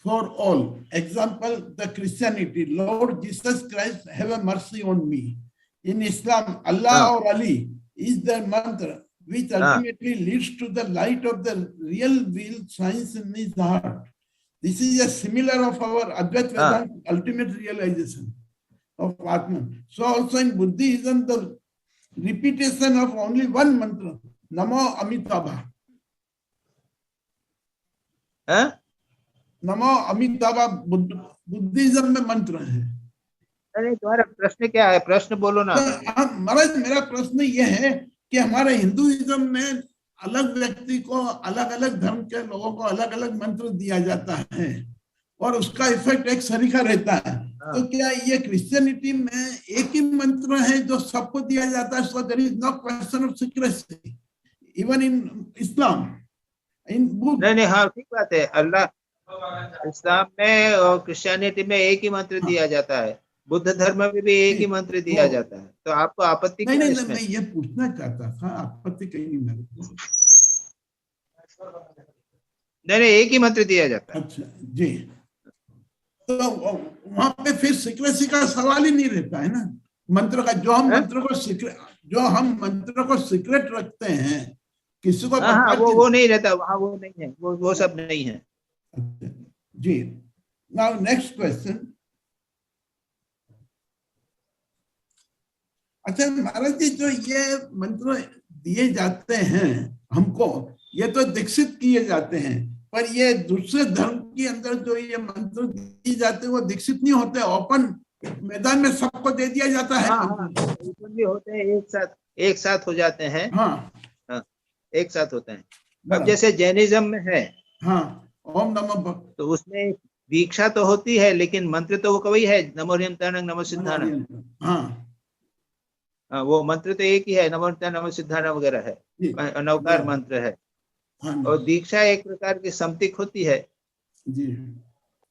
for all. Example, the Christianity, Lord Jesus Christ, have a mercy on me. In Islam, Allah or Ali is the mantra, which ultimately leads to the light of the real will science in his heart. This is a similar of our Advaita Vedanta ultimate realization of Atman. So also in Buddhism, the repetition of only one mantra, Namo Amitabha. NaMo Amitabha Buddhism में मंत्र है।
अरे तुम्हारा प्रश्न क्या है? प्रश्न बोलो ना।
महाराज मेरा प्रश्न ये है कि हमारे हिंदुइज्म में अलग व्यक्ति को, अलग अलग धर्म के लोगों को अलग अलग मंत्र दिया जाता है और उसका इफेक्ट एक सरीखा रहता है। तो क्या ये क्रिश्चियनिटी में एक ही मंत्र है जो सबको दिया जाता है? So there is no question of secrecy even in Islam, in book.
नहीं, हाँ ठीक बात है। अल्लाह, इस्लाम में और क्रिश्चियनिटी में एक ही मंत्र दिया जाता है, बुद्ध धर्म में भी एक ही मंत्र दिया जाता है। तो आपको आपत्ति क्या है इसमें?
मैं ये पूछना चाहता था, आपत्ति कहीं नहीं मेरे को।
नहीं, एक ही मंत्र दिया जाता है।
अच्छा जी, तो वहां पे फिर सीक्रेसी का सवाल ही नहीं रहता है ना मंत्र का। जो हम मंत्र को सीक्रेट रखते हैं, किसी को
वो नहीं रहता वहाँ, वो नहीं है, वो सब नहीं है।
जी, नाउ नेक्स्ट क्वेश्चन। अच्छा महाराज जी, जो ये मंत्र दिए जाते हैं हमको, ये तो दीक्षित किए जाते हैं, पर ये दूसरे धर्म के अंदर जो ये मंत्र दिए जाते हैं वो दीक्षित नहीं होते, ओपन मैदान में सबको दे दिया जाता है।
भी होते हैं, एक साथ हो जाते हैं। एक साथ होते हैं। अब जैसे जैनिज्म में है,
ओम नमः,
तो उसमें दीक्षा तो होती है, लेकिन मंत्र तो वो कवि है, नमो ह्यंताणं नमो सिद्धाणं। वो मंत्र तो एक ही है, नमो ह्यंताणं नमो सिद्धाणं वगैरह है, अनवकार मंत्र है। और दीक्षा एक प्रकार की समतिक होती है
जी।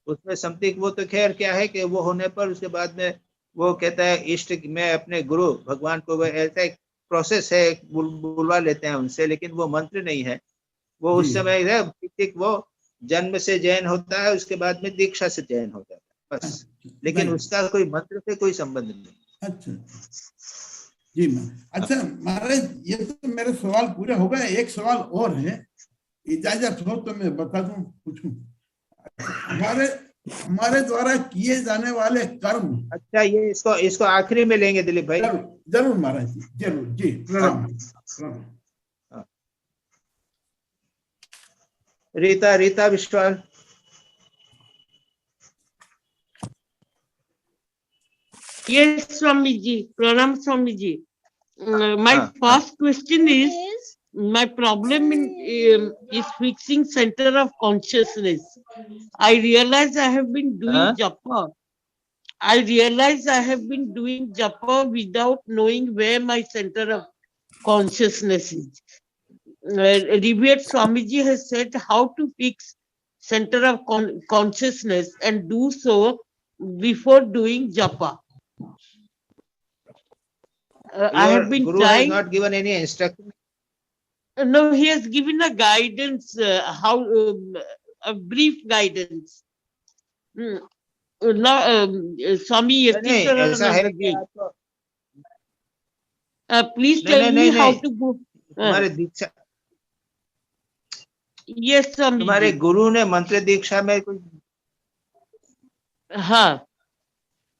उसमें समतिक वो तो खैर क्या है कि वो होने पर उसके बाद में वो कहता है इष्ट में अपने गुरु भगवान को, वो ऐसा एक प्रोसेस है, बुलवा लेते हैं उनसे, लेकिन वो मंत्र नहीं है। वो उस समय वो जन्म से जैन होता है, उसके बाद में दीक्षा से जैन हो जाता है बस, लेकिन उसका कोई मंत्र से कोई संबंध नहीं।
अच्छा जी अच्छा महाराज, ये तो मेरे सवाल पूरे हो गए। एक सवाल और है, इजाजत हो तो मैं बता दूं, पूछूं। हमारे द्वारा किए जाने वाले कर्म।
अच्छा, ये इसको आखिरी में लेंगे दिलीप भाई।
जरूर महाराज जी, जरूर जी, प्रणाम।
Rita Vishwal.
Yes, Swamiji. Pranam Swamiji. My first question is, my problem is fixing center of consciousness. I realize I have been doing japa. I realize I have been doing japa without knowing where my center of consciousness is. Revered Swamiji has said how to fix center of consciousness and do so before doing japa. I have been
Guru
trying.
Has not given any instruction.
No, he has given a guidance, how a brief guidance. Now, Swami, please tell me how to go.
तुम्हारे दीक्षा,
yes, Swami.
तुम्हारे गुरु ने मंत्र दीक्षा में कुछ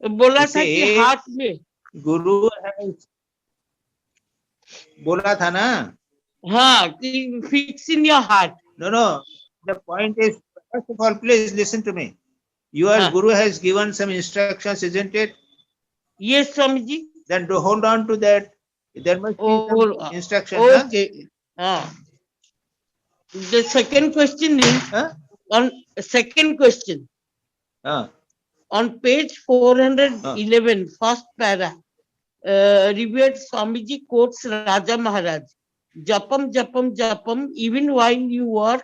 बोला था कि हाथ में
गुरु है, बोला था ना।
fix in your heart.
No, the point is, first of all, please listen to me. Your guru has given some instructions, isn't it?
Yes, Swamiji.
Then to hold on to that. There must be some instructions.
Okay. The second question is on second question. On page 411, first para, revered Swamiji quotes Raja Maharaj, Japam, Japam, Japam, even while you work,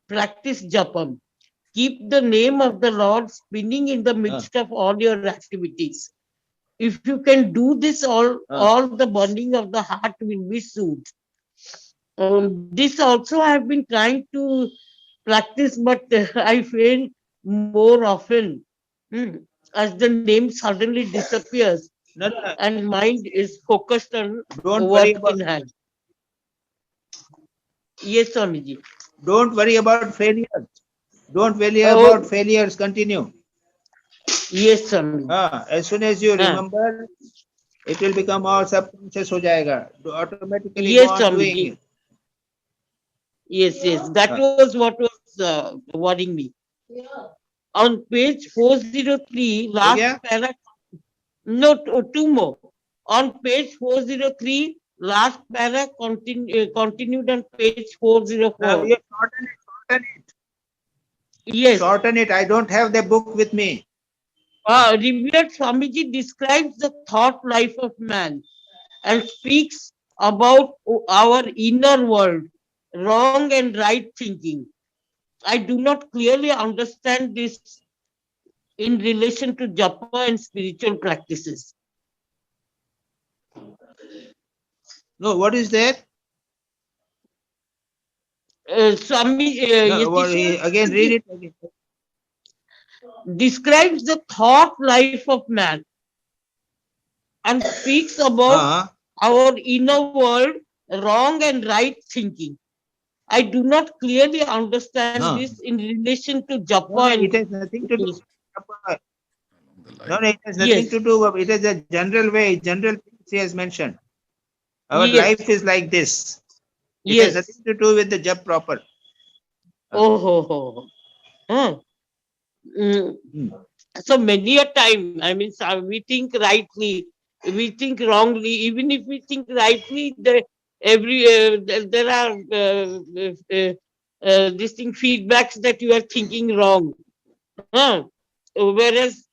practice Japam. Keep the name of the Lord spinning in the midst of all your activities. If you can do this, all the burning of the heart will be soothed. This also I have been trying to practice, but I fail more often. As the name suddenly disappears and mind is focused on work in hand. Yes, Swamiji.
Don't worry about failures. Don't worry about failures. Continue.
Yes, Swamiji.
As soon as you remember, it will become all subconscious हो जाएगा. Automatically.
Yes, Swamiji. Yes. That was what was worrying me. On page 403, last paragraph. No, two more. On page 403, last para continued on page 404.
You shorten it.
Yes.
Shorten it. I don't have the book with me.
Revered Swamiji describes the thought life of man and speaks about our inner world, wrong and right thinking. I do not clearly understand this in relation to japa and spiritual practices.
No, what is that?
Swami,
again, read it again.
Describes the thought life of man and speaks about our inner world, wrong and right thinking. I do not clearly understand this in relation to japa and
it has nothing to do with japa. No, it has nothing to do with it. Is a general way, general things he has mentioned. Our life is like this. It has nothing to do with the jap proper.
So many a time, I mean, we think rightly, we think wrongly. Even if we think rightly, there are distinct feedbacks that you are thinking wrong. Whereas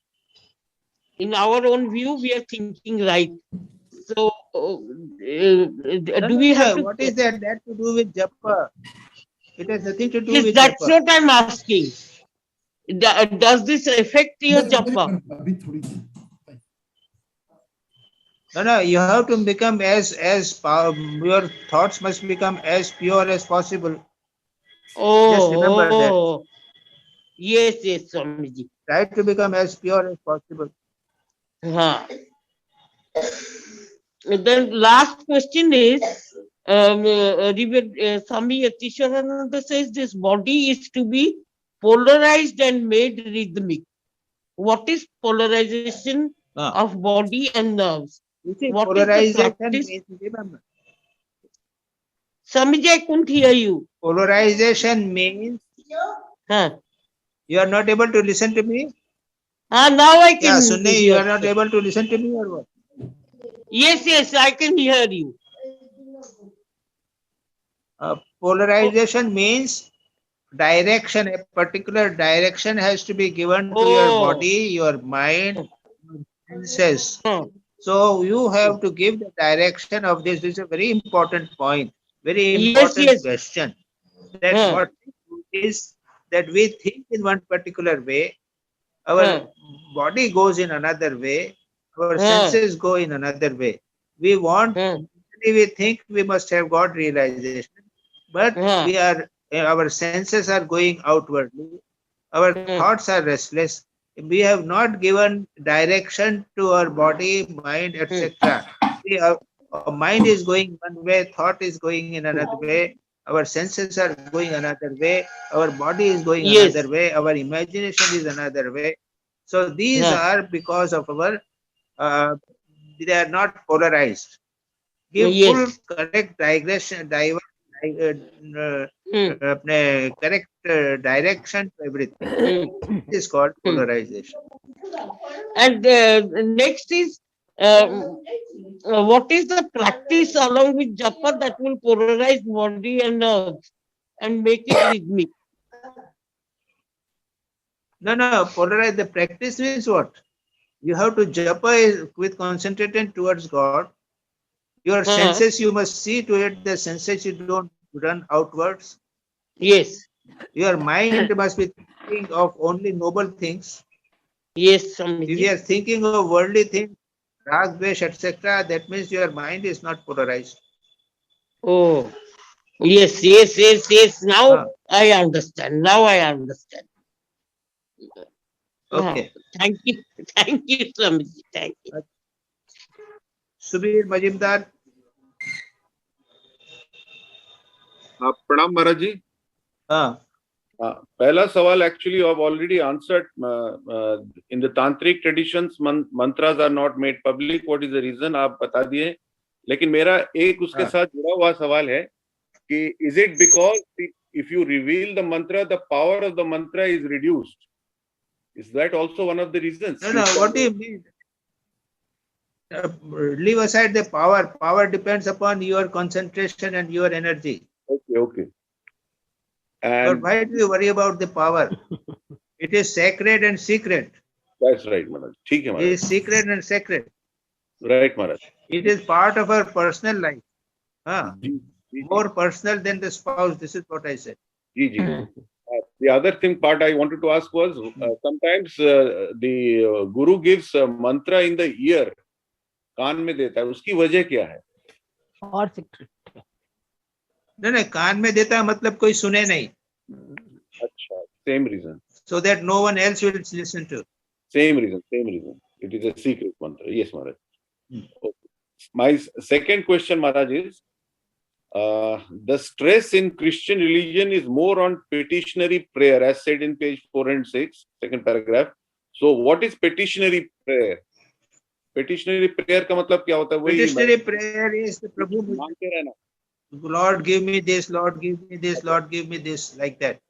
in our own view, we are thinking right. So, do we have to?
What is that to do with japa? It has nothing to do with
that's
japa.
what I'm asking. Does this affect your japa?
No, you have to become as your thoughts must become as pure as possible. Just remember that.
Yes, Swamiji.
Try to become as pure as possible.
Then last question is, Swami Yatishwarananda says this body is to be polarized and made rhythmic. What is polarization of body and nerves? What
polarization means, remember.
Swamiji, I couldn't hear you.
Polarization means you are not able to listen to me?
Now I can.
Sunny, you are not able to listen to me or what?
Yes, I can hear you.
Polarization means direction. A particular direction has to be given to your body, your mind, your senses. So you have to give the direction of this. This is a very important point, very important question. That what is that we think in one particular way, our body goes in another way, our senses go in another way. We want, we think we must have got realization, but our senses are going outwardly, our thoughts are restless. We have not given direction to our body, mind, etc. Our mind is going one way, thought is going in another way, our senses are going another way, our body is going another way, our imagination is another way. So these are because of our, they are not polarized. Give full correct digression, correct direction to everything. It is called polarization.
And next is, what is the practice along with japa that will polarize body and nerves and make it rhythmic?
No, polarize. The practice means what? You have to japa with concentration towards God. Your senses, you must see to it, the senses you don't run outwards.
Yes.
Your mind must be thinking of only noble things.
Yes,
If you are thinking of worldly things, rag, dvesh, etc., that means your mind is not polarized.
Oh, yes. Now I understand.
Okay.
Thank you, Swamiji. Thank you.
Subir Majumdar.
प्रणाम महाराज जी. पहला सवाल actually you have already answered. In the tantric traditions mantras are not made public. What is the reason? आप बता दिए. लेकिन मेरा एक उसके साथ जुड़ा हुआ सवाल है कि is it because if you reveal the mantra, the power of the mantra is reduced? Is that also one of the reasons?
No, what do you mean? leave aside the power. Power depends upon your concentration and your energy.
Okay.
And why do you worry about the power? It is sacred and secret.
That's right, Maharaj. ठीक है, Maharaj.
It is secret and sacred.
Right, Maharaj.
It is part of our personal life. More personal than the spouse. This is what I said.
The other part I wanted to ask was sometimes the guru gives a mantra in the ear, कान में देता है, उसकी वजह क्या है?
और secret.
नहीं, कान में देता है मतलब कोई सुने नहीं.
अच्छा, same reason.
So that no one else will listen to.
Same reason. It is a secret mantra. Yes, Maharaj. Okay. My second question, Maharaj, is the stress in Christian religion is more on petitionary prayer, as said in page 406, second paragraph. So, what is petitionary prayer? Petitionary prayer का मतलब क्या होता है?
Petitionary prayer is the Prabhu मांगते रहना. Lord, give me this. Lord, give me this. Lord, give me this. Like that.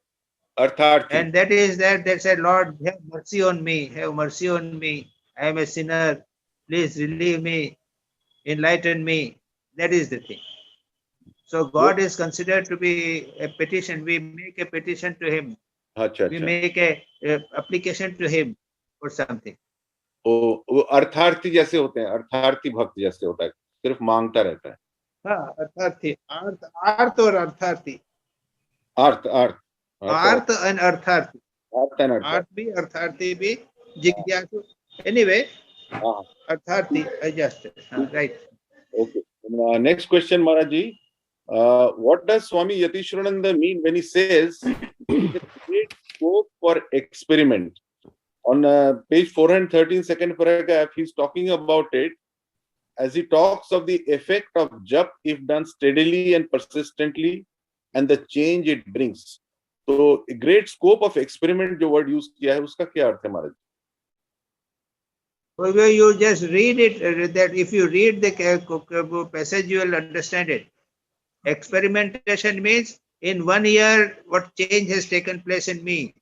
अर्थार्थी.
And that is that said, Lord, have mercy on me. Have mercy on me. I am a sinner. Please relieve me. Enlighten me. That is the thing. So God is considered to be a petition. We make a petition to Him. We make a application to Him for something.
वो अर्थार्थी जैसे होते हैं, अर्थार्थी भक्त जैसे होता है, सिर्फ मांगता रहता है.
हाँ, अर्थार्थी, अर्थ और अर्थार्थी. अर्थ and अर्थार्थी. अर्थ भी, अर्थार्थी भी, जिज्ञासु. Anyway, अर्थार्थी, I just right.
Okay. Next question, Maharaj ji. What does Swami Yatishwarananda mean when he says great scope for experiment? On page 413, second paragraph, he's talking about it as he talks of the effect of jap if done steadily and persistently and the change it brings. So, a great scope of experiment, जो word use किया है, उसका क्या अर्थ है, महाराज?
Well, you just read it. That if you read the passage, you will understand it. Experimentation means in 1 year, what change has taken place in me.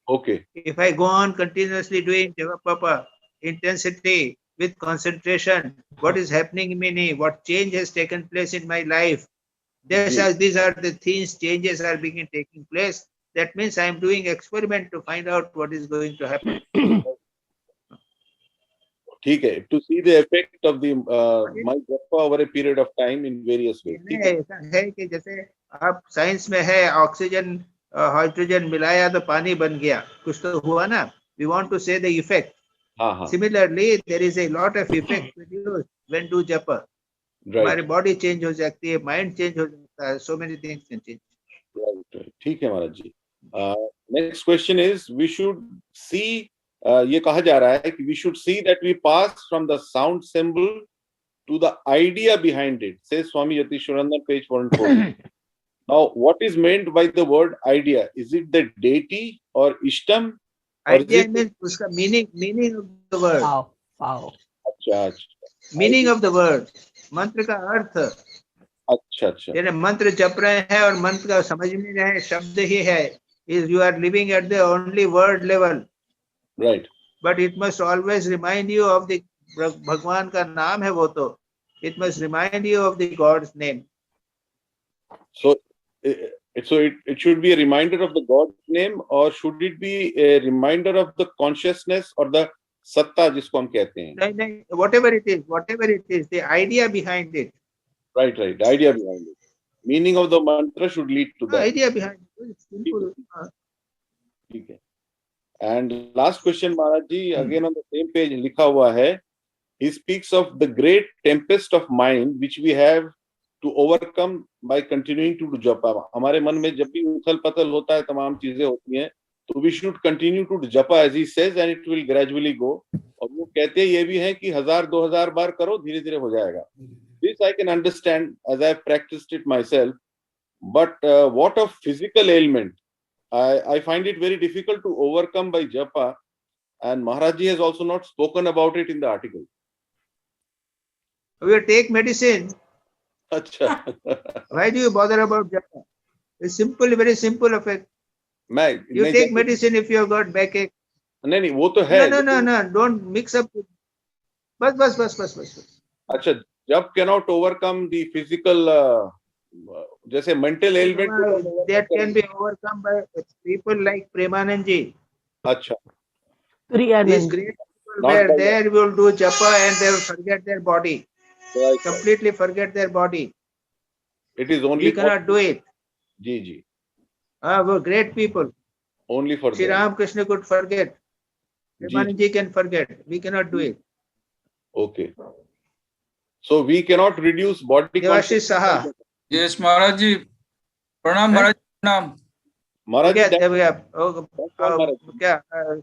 Okay.
If I go on continuously doing Japa intensity with concentration, what is happening in me? What change has taken place in my life? These are the things, changes are taking place. That means I am doing experiment to find out what is going to happen.
ठीक है, to see the effect of the my japa over a period of time in various ways.
ऐसा है कि जैसे आप science में है, oxygen hydrogen मिलाया तो पानी बन गया, कुछ तो हुआ ना. We want to say the effect. Similarly, there is a lot of effect when do japa. हमारी बॉडी चेंज हो जाती है, माइंड चेंज हो जाता है, so many things can change.
Right. ठीक है महाराज जी. Next question is, we should see, ये कहा जा रहा है कि we should see that we pass from the sound symbol to the idea behind it, says Swami Yatishwarananda, page 404. Now, what is meant by the word idea? Is it the deity or Ishtam?
Idea means उसका meaning of the word.
Wow.
अच्छा.
Meaning of the word. मंत्र का अर्थ.
अच्छा.
यानी मंत्र जप रहे हैं और मंत्र का समझ में रहे, शब्द ही है. Is you are living at the only word level.
Right.
But it must always remind you of the भगवान का नाम है वो तो. It must remind you of the God's name.
So it should be a reminder of the God's name, or should it be a reminder of the consciousness or the satta जिसको हम कहते हैं?
नहीं, whatever it is, the idea behind it.
Right. The idea behind it. Meaning of the mantra should lead to that.
Idea behind it. Simple.
Okay. And last question, Maharaj ji, again on the same page लिखा हुआ है. He speaks of the great tempest of mind which we have to overcome by continuing to do japa. हमारे मन में जब भी उथल पथल होता है, तमाम चीजें होती हैं, तो we should continue to do japa as he says, and it will gradually go. और वो कहते हैं ये भी है कि 1000-2000 बार करो, धीरे धीरे हो जाएगा. This I can understand as I have practiced it myself. But what of physical ailment? I find it very difficult to overcome by japa, and Maharaj ji has also not spoken about it in the article.
We will take medicine.
अच्छा.
Why do you bother about japa? It's simple, very simple effect. You take medicine if you have got backache.
नहीं वो तो है.
No, don't mix up. बस.
अच्छा, जब cannot overcome the physical जैसे mental ailment
that can be overcome by people like Premanand ji.
अच्छा,
These great people were there, will do japa and they will forget their body, completely forget their body.
It is only
we cannot do it.
Ji ji,
We're great people.
only for
Sri
them.
Ramakrishna could forget. Premanand ji can forget. We cannot do it.
Okay. So we cannot reduce body.
Devashish Saha.
Yes, Maharaj ji. Pranam, Maharaj ji, pranam.
Maharaj ji,
क्या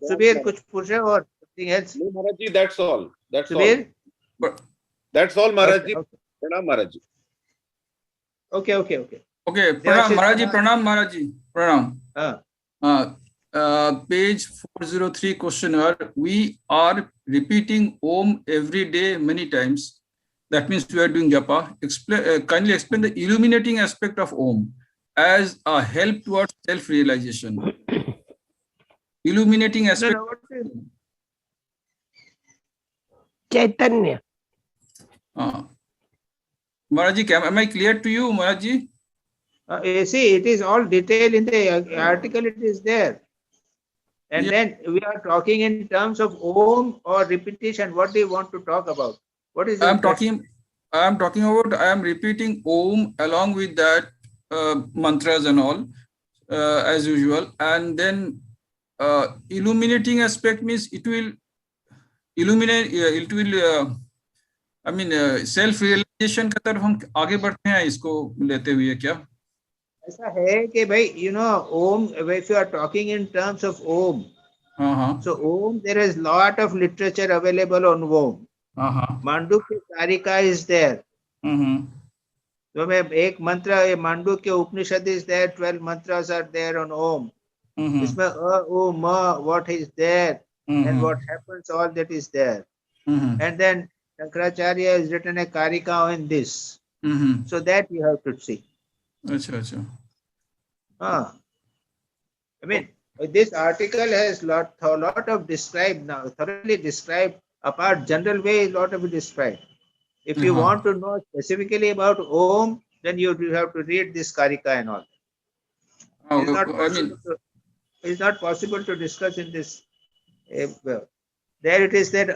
सुबीर कुछ पूछे और something else?
No, Maharaj ji, that's all. That's
Subir?
all. That's all, Maharaj ji.
Okay.
Pranam, Maharaj ji.
Okay.
Okay, pranam, Maharaj ji, pranam, Maharaj ji, pranam. Page 403 questionnaire. We are repeating Om every day many times. That means we are doing japa. Kindly explain the illuminating aspect of Om as a help towards self-realization. Illuminating aspect.
Chaitanya.
Maharaj
ji, am I clear to you, Maharaj ji?
You see, it is all detailed in the article. It is there. And then we are talking in terms of Om or repetition. What do you want to talk about? What is? I am talking
about. I am repeating Om along with that mantras and all as usual. And then illuminating aspect means it will illuminate. It will. I mean, self-realization का तरफ हम आगे बढ़ते हैं इसको लेते हुए क्या?
ऐसा है कि भाई, Om, if you are talking in terms of Om, so Om, there is lot of literature available on Om. Mandukya Karika is there. So एक मंत्र Mandukya Upanishad is there. 12 mantras are there on Om. इसमें O, Ma, what is there and what happens, all that is there. And then Shankaracharya has written a Karika on this. So that you have to see.
Achha.
I mean, this article has lot of described now, thoroughly described. Apart general way, lot of it described. If you want to know specifically about Om, then you have to read this Karika and all. It's not possible to discuss in this. There it is that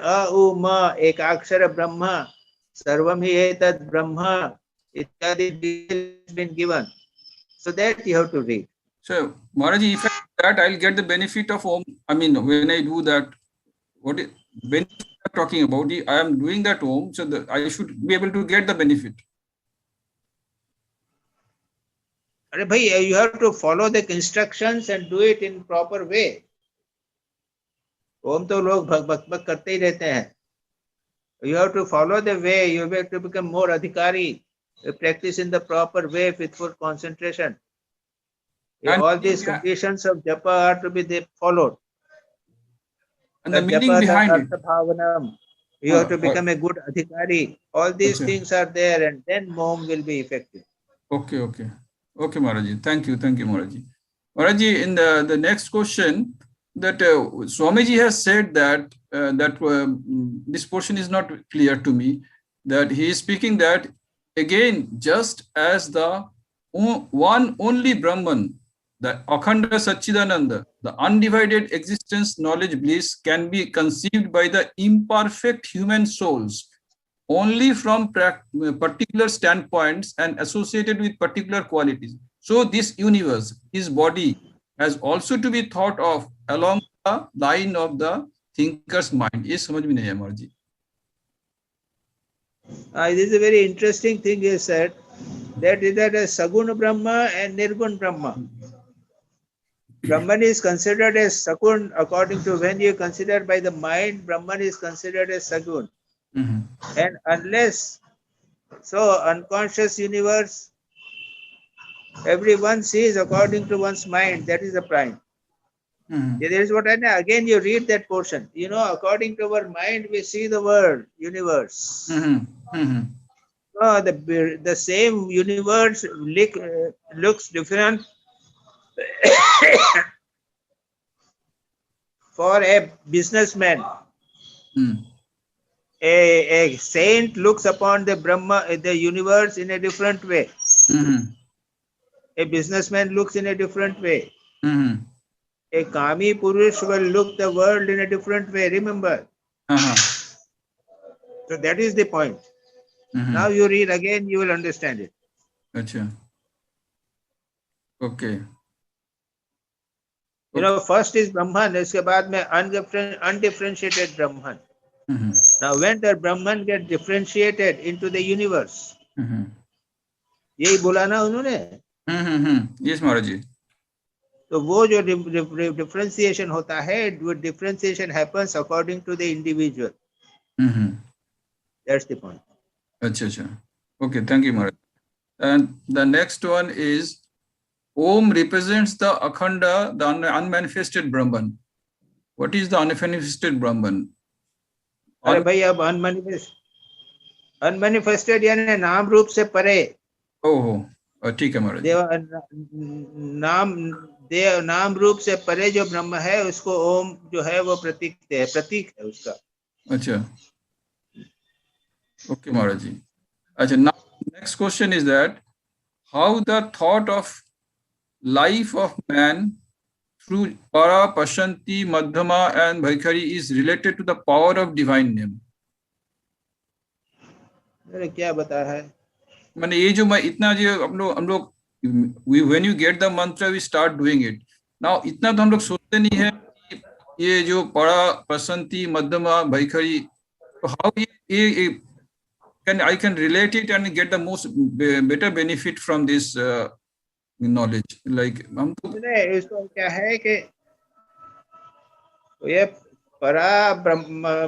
Ma Ekakshara Brahma Sarvam hi etad Brahma ityadi has been given. So that you have to read.
So Maharaj, if I do that, I'll get the benefit of Om. I mean, when I do that, what is benefit I'm talking about? I am doing that Om, so I should be able to get the benefit.
You have to follow the instructions and do it in proper way. Om to log bhak karte hi rehte hain. You have to follow the way. You have to become more adhikari. Practice in the proper way with full concentration. All these conditions of japa are to be followed.
And the meaning behind it.
You have to become a good adhikari. All these things are there, and then Om will be effective.
Okay, Maharaji. Thank you, Maharaji. Maharaji, in the next question, that Swamiji has said that this portion is not clear to me. That he is speaking that again, just as the one only Brahman, the Akhanda Satchidananda, the undivided existence, knowledge, bliss can be conceived by the imperfect human souls only from particular standpoints and associated with particular qualities. So this universe, his body, has also to be thought of along the line of the thinker's mind. Yes, samajh mein nahi hai, Maharaj.
This is a very interesting thing he said. That is that a Sagun Brahma and Nirgun Brahma. Brahman is considered as Sagun according to when you consider by the mind, Brahman is considered as Sagun. And unless, so unconscious universe, everyone sees according to one's mind, that is the prime. There is what I know. Again, you read that portion. According to our mind, we see the world, universe. The same universe looks different for a businessman. A saint looks upon the Brahma, the universe in a different way. A businessman looks in a different way. A Kami Purush will look the world in a different way. Remember. So that is the point. Now you read again, you will understand it.
Achha. Okay.
You know, first is Brahman, iske baad mein undifferentiated Brahman. Now when the Brahman get differentiated into the universe, यही बोला ना उन्होंने?
Yes, Maharaj ji.
तो वो जो differentiation होता है, वो differentiation happens according to the individual. That's the point.
Achha. Okay, thank you, Maharaj. And the next one is Om represents the Akhanda, the unmanifested Brahman. What is the unmanifested Brahman?
अरे भाई अब unmanifested यानी नाम रूप से परे.
ठीक है महाराज.
नाम रूप से परे जो ब्रह्म है उसको ओम जो है वो प्रतीक है उसका.
अच्छा. Okay, Maharaj ji. अच्छा, now next question is that how the thought of life of man through Para, Pashanti, Madhyama and Bhaikhari is related to the power of divine name.
मैंने क्या बताया है?
मैंने ये जो मैं इतना जो हम लोग when you get the mantra we start doing it. Now इतना तो हम लोग सोचते नहीं है कि ये जो Para, Pashanti, Madhyama, Bhaikhari, तो how ये I can relate it and get the most better benefit from this knowledge. Like हम तो
इसको क्या है कि ये परा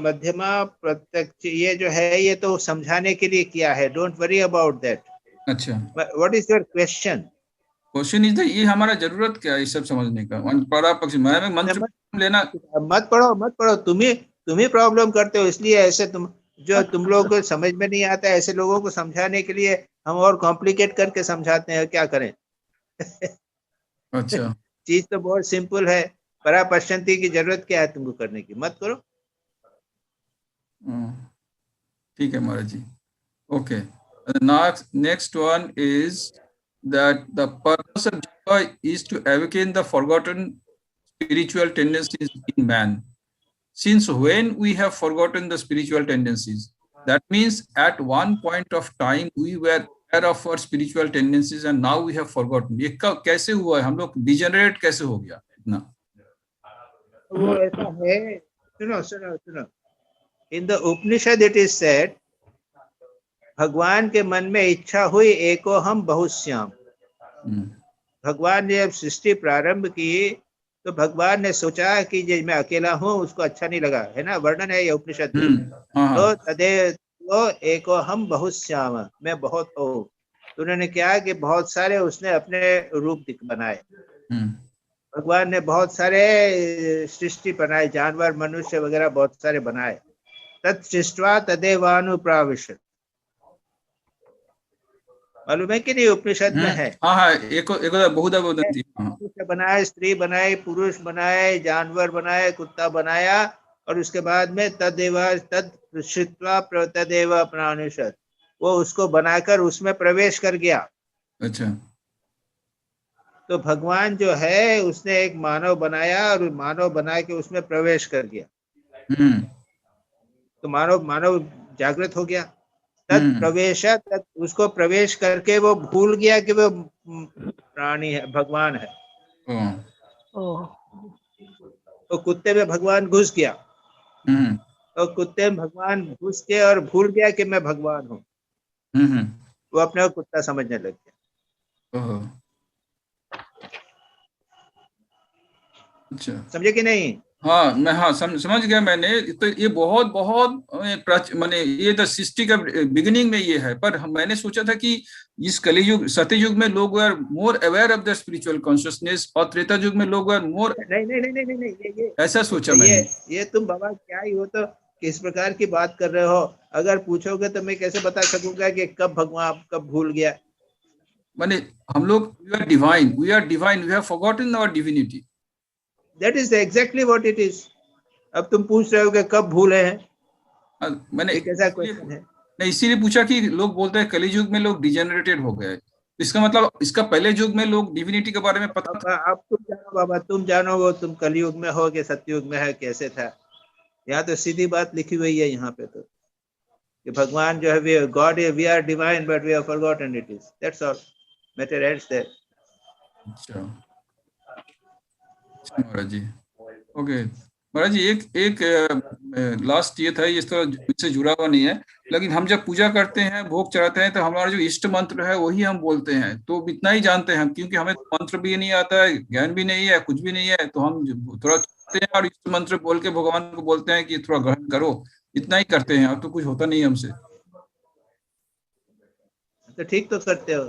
मध्यमा प्रत्यक्ष ये जो है ये तो समझाने के लिए किया है. Don't worry about that.
अच्छा.
What is your question?
Question is that ये हमारा जरूरत क्या है ये सब समझने का? परा पक्ष मैं मंत्र लेना
मत पढ़ो तुम ही प्रॉब्लम करते हो इसलिए ऐसे तुम लोगों को समझ में नहीं आता ऐसे लोगों को समझाने के लिए हम और कॉम्प्लिकेट करके समझाते हैं. क्या करें?
अच्छा.
चीज तो बहुत सिंपल है. परा पश्चंती की जरूरत क्या है तुमको करने की? मत करो.
ठीक है महाराज जी. Okay. Next one is that the purpose of japa is to awaken the forgotten spiritual tendencies in man. Since when we have forgotten the spiritual tendencies, that means at one point of time we were aware of our spiritual tendencies and now we have forgotten. ये कैसे हुआ है? हम लोग degenerate कैसे हो गया इतना?
वो ऐसा है. सुनो. In the Upanishad it is said, भगवान के मन में इच्छा हुई एको हम बहुश्याम. भगवान ने जब सृष्टि प्रारंभ की तो भगवान ने सोचा कि जो मैं अकेला हूँ उसको अच्छा नहीं लगा है ना. वर्णन है ये उपनिषद में. तो तदेव तो एको हम बहुश्याम, मैं बहुत हूँ. तो उन्होंने क्या कि बहुत सारे उसने अपने रूप बनाए. भगवान ने बहुत सारे सृष्टि बनाए, जानवर मनुष्य वगैरह बहुत सारे बनाए. तत्सृष्ट्वा तदेवानुप्राविशत्. मालूम है कि नहीं? उपनिषद में है.
एको बहुधा वदन्ति.
बनाए, स्त्री बनाए, पुरुष बनाए, जानवर बनाए, कुत्ता बनाया और उसके बाद में तत्सृष्ट्वा तदेव प्राणिशत्, वो उसको बनाकर उसमें प्रवेश कर गया.
अच्छा.
तो भगवान जो है उसने एक मानव बनाया और मानव बना के उसमें प्रवेश कर गया. तो मानव जागृत हो गया. तत् प्रवेश उसको प्रवेश करके वो भूल गया कि वो प्राणी है, भगवान है. तो कुत्ते में भगवान घुस गया. तो कुत्ते में भगवान घुस के और भूल गया कि मैं भगवान हूँ. वो अपने को कुत्ता समझने लग गया.
अच्छा.
समझे कि नहीं?
मैं समझ गया मैंने. तो ये बहुत माने ये तो सृष्टि का बिगिनिंग में ये है. पर मैंने सोचा था कि इस कलियुग सत्ययुग में लोग are more aware of the spiritual consciousness और त्रेता युग में लोग आर मोर.
नहीं, ये
ऐसा सोचा मैंने.
ये तुम बाबा क्या ही हो तो किस प्रकार की बात कर रहे हो? अगर पूछोगे तो मैं कैसे बता सकूंगा कि कब भगवान कब भूल गया?
माने हम लोग we are divine, we have forgotten our divinity.
That is exactly what it is. अब तुम पूछ रहे हो कि कब भूले हैं,
मैंने
कैसा क्वेश्चन है?
नहीं, इसीलिए पूछा कि लोग बोलते हैं कलयुग में लोग डिजेनरेटेड हो गए, इसका मतलब इसका पहले युग में लोग डिविनिटी के बारे में पता था।
अब तुम जानो बाबा, तुम जानो वो तुम कलयुग में हो कि सतयुग में है, कैसे था। यहाँ तो सीधी बात लिखी हुई है यहाँ पे तो कि भगवान जो है god we are divine but we have forgotten it is, that's all, matter ends there.
अच्छा महाराज जी, ओके महाराज जी, एक लास्ट ये था, ये तो इससे जुड़ा हुआ नहीं है, लेकिन हम जब पूजा करते हैं, भोग चढ़ाते हैं, तो हमारा जो इष्ट मंत्र है वही हम बोलते हैं, तो इतना ही जानते हैं हम, क्योंकि हमें मंत्र भी नहीं आता है, ज्ञान भी नहीं है, कुछ भी नहीं है, तो हम थोड़ा करते हैं और इष्ट मंत्र बोल के भगवान को बोलते हैं कि थोड़ा ग्रहण करो, इतना ही करते हैं, अब तो कुछ होता नहीं हमसे।
तो ठीक तो करते हो।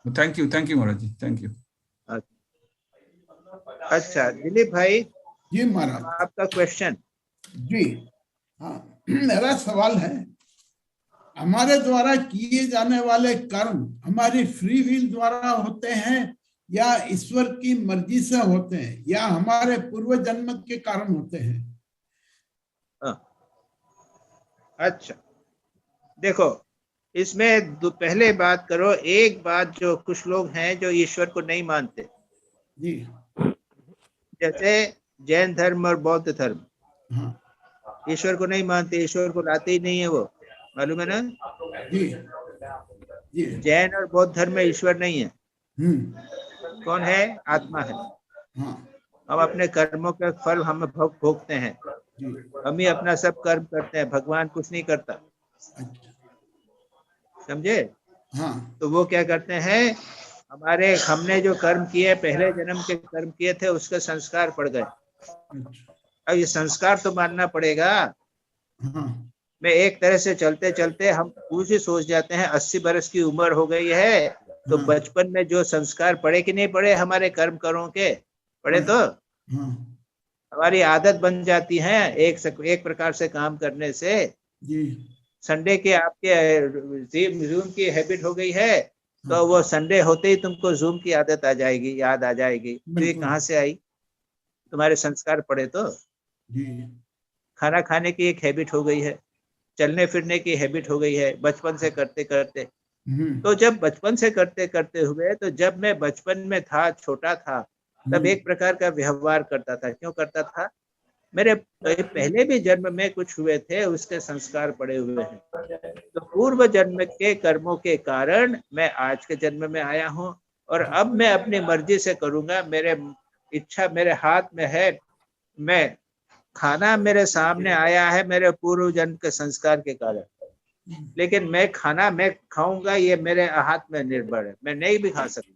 Thank you Maharaj ji, thank you.
अच्छा दिलीप भाई
जी महाराज,
आपका क्वेश्चन।
जी हाँ, मेरा सवाल है, हमारे द्वारा किए जाने वाले कर्म हमारी फ्री विल द्वारा होते हैं या ईश्वर की मर्जी से होते हैं या हमारे पूर्व जन्म के कारण होते हैं?
अच्छा देखो, इसमें पहले बात करो, एक बात जो कुछ लोग हैं जो ईश्वर को नहीं मानते
जी,
जैसे जैन धर्म और बौद्ध धर्म,
हाँ,
ईश्वर को नहीं मानते, ईश्वर को लाते ही नहीं है वो, मालूम है ना?
जी जी,
जैन और बौद्ध धर्म में ईश्वर नहीं है। कौन है? आत्मा है।
हाँ,
हम अपने कर्मों के फल हम भोगते हैं, हम ही अपना सब कर्म करते हैं, भगवान कुछ नहीं करता, समझे?
हाँ,
तो वो क्या करते हैं, हमने जो कर्म किए, पहले जन्म के कर्म किए थे, उसके संस्कार पड़ गए, अब ये संस्कार तो मानना पड़ेगा। मैं एक तरह से चलते चलते हम कुछ ही सोच जाते हैं 80 बरस की उम्र हो गई है, तो बचपन में जो संस्कार पड़े कि नहीं पड़े हमारे कर्म करों के, पड़े तो हमारी आदत बन जाती है एक प्रकार से काम करने से। संडे के आपके जूम की हैबिट हो गई है, तो वो संडे होते ही तुमको जूम की आदत आ जाएगी, याद आ जाएगी। तो ये कहाँ से आई? तुम्हारे संस्कार पड़े तो। खाना खाने की एक हैबिट हो गई है, चलने फिरने की हैबिट हो गई है, बचपन से करते करते। तो जब बचपन से करते करते हुए, तो जब मैं बचपन में था, छोटा था, तब एक प्रकार का व्यवहार करता था। क्यों करता था? मेरे पहले भी जन्म में कुछ हुए थे, उसके संस्कार पड़े हुए हैं। तो पूर्व जन्म के कर्मों के कारण मैं आज के जन्म में आया हूँ, और अब मैं अपनी मर्जी से करूंगा, मेरे इच्छा मेरे हाथ में है। मैं खाना मेरे सामने आया है मेरे पूर्व जन्म के संस्कार के कारण, लेकिन मैं खाऊंगा ये मेरे हाथ में निर्भर है, मैं नहीं भी खा सकता।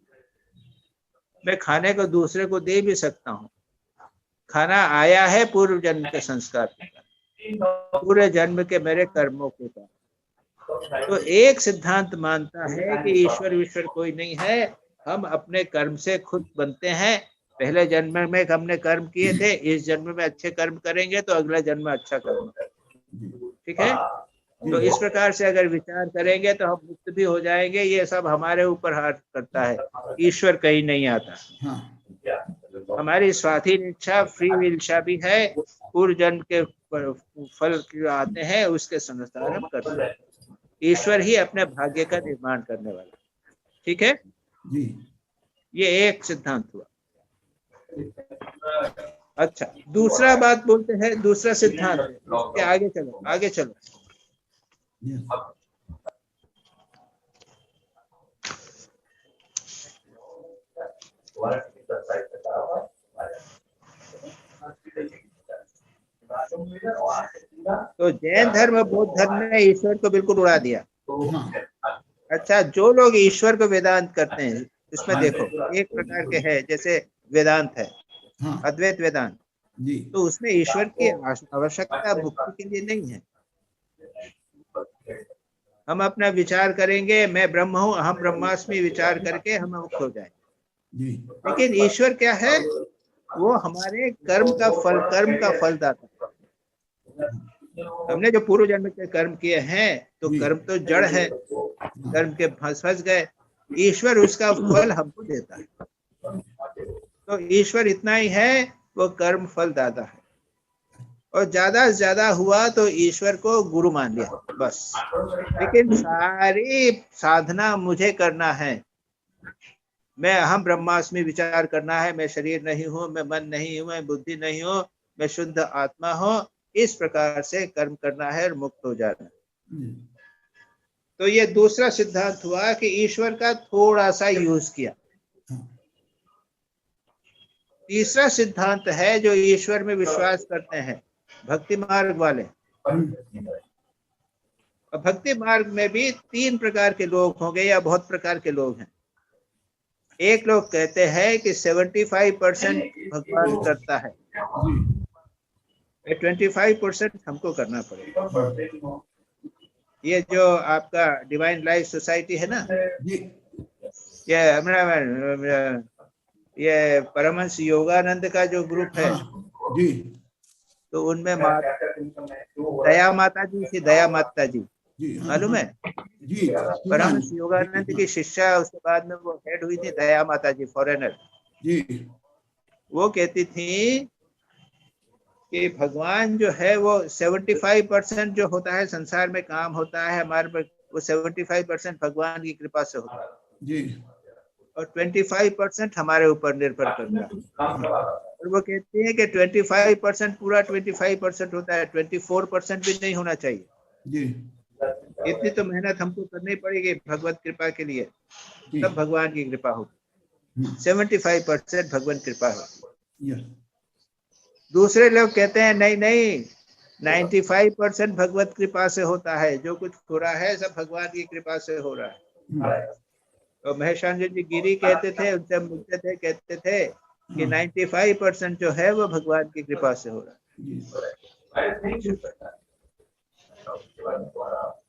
मैं खाने को दूसरे को दे भी सकता हूँ। खाना आया है पूर्व जन्म के संस्कार के कारण, पूरे जन्म के मेरे कर्मों के कारण। तो एक सिद्धांत मानता है कि ईश्वर कोई नहीं है, हम अपने कर्म से खुद बनते हैं। पहले जन्म में हमने कर्म किए थे, इस जन्म में अच्छे कर्म करेंगे तो अगला जन्म अच्छा कर्म करेंगे, ठीक है? तो इस प्रकार से अगर विचार करेंगे तो हम मुक्त भी हो जाएंगे। ये सब हमारे ऊपर हाथ करता है, ईश्वर कहीं नहीं आता। हमारी स्वाधीन इच्छा, फ्री विल इच्छा भी है। पूर्व जन्म के फल जो आते हैं उसके अनुसार हम करते हैं। ईश्वर ही अपने भाग्य का निर्माण करने वाला, ठीक है? ये एक सिद्धांत हुआ। अच्छा, दूसरा बात बोलते हैं, दूसरा सिद्धांत है। आगे चलो, आगे चलो। तो जैन धर्म और बौद्ध धर्म ने ईश्वर को बिल्कुल उड़ा दिया। अच्छा, जो लोग ईश्वर को वेदांत करते हैं, उसमें देखो एक प्रकार के है, जैसे वेदांत है, अद्वैत वेदांत, तो उसमें ईश्वर की आवश्यकता मुक्ति के लिए नहीं है। हम अपना विचार करेंगे, मैं ब्रह्म हूँ, अहम ब्रह्मास्मि विचार करके हम मुक्त हो जाएंगे। लेकिन ईश्वर क्या है? वो हमारे कर्म का फल दाता। हमने जो पूर्व जन्म के कर्म किए हैं, तो कर्म तो जड़ है, कर्म के फंस गए। ईश्वर उसका फल हमको देता है। तो ईश्वर इतना ही है, वो कर्म फल दाता है। और ज्यादा से ज्यादा हुआ तो ईश्वर को गुरु मान लिया बस। लेकिन सारी साधना मुझे करना है, मैं अहम ब्रह्मास्मि विचार करना है, मैं शरीर नहीं हूँ, मैं मन नहीं हूँ, मैं बुद्धि नहीं हूँ, मैं शुद्ध आत्मा हूँ, इस प्रकार से कर्म करना है और मुक्त हो जाना है। तो ये दूसरा सिद्धांत हुआ कि ईश्वर का थोड़ा सा यूज किया। तीसरा सिद्धांत है जो ईश्वर में विश्वास करते हैं भक्ति मार्ग वाले। और भक्ति मार्ग में भी 3 प्रकार के लोग होंगे या बहुत प्रकार के लोग हैं। एक लोग कहते हैं कि 75% भगवान करता है, 25% हमको करना पड़ेगा। ये जो आपका डिवाइन लाइफ सोसाइटी है ना, ये परमहंस योगानंद का जो ग्रुप है जी, तो उनमें दया माता जी थी, दया माता जी मालूम है जी, परमहंस योगानंद की शिष्या, उसके बाद में वो हेड हुई थी दया माता जी, फॉरेनर जी। वो कहती थी कि भगवान जो है वो 75% जो होता है संसार में काम होता है हमारे पर, वो 75% भगवान की कृपा से होता है जी, और 25% हमारे ऊपर निर्भर करता है। और वो कहती है कि 25% पूरा 25% होता है, 24% भी नहीं होना चाहिए जी। इतनी तो मेहनत हमको करनी पड़ेगी भगवत कृपा के लिए, तब भगवान की कृपा होगी। 75% भगवान कृपा होगी। दूसरे लोग कहते हैं नहीं नहीं, 95% भगवत कृपा से होता है, जो कुछ हो रहा है सब भगवान की कृपा से हो रहा है। तो महेशानंद जी गिरी कहते थे, उनसे मिलते थे, कहते थे कि 95% जो है वो भगवान की कृपा से हो रहा है।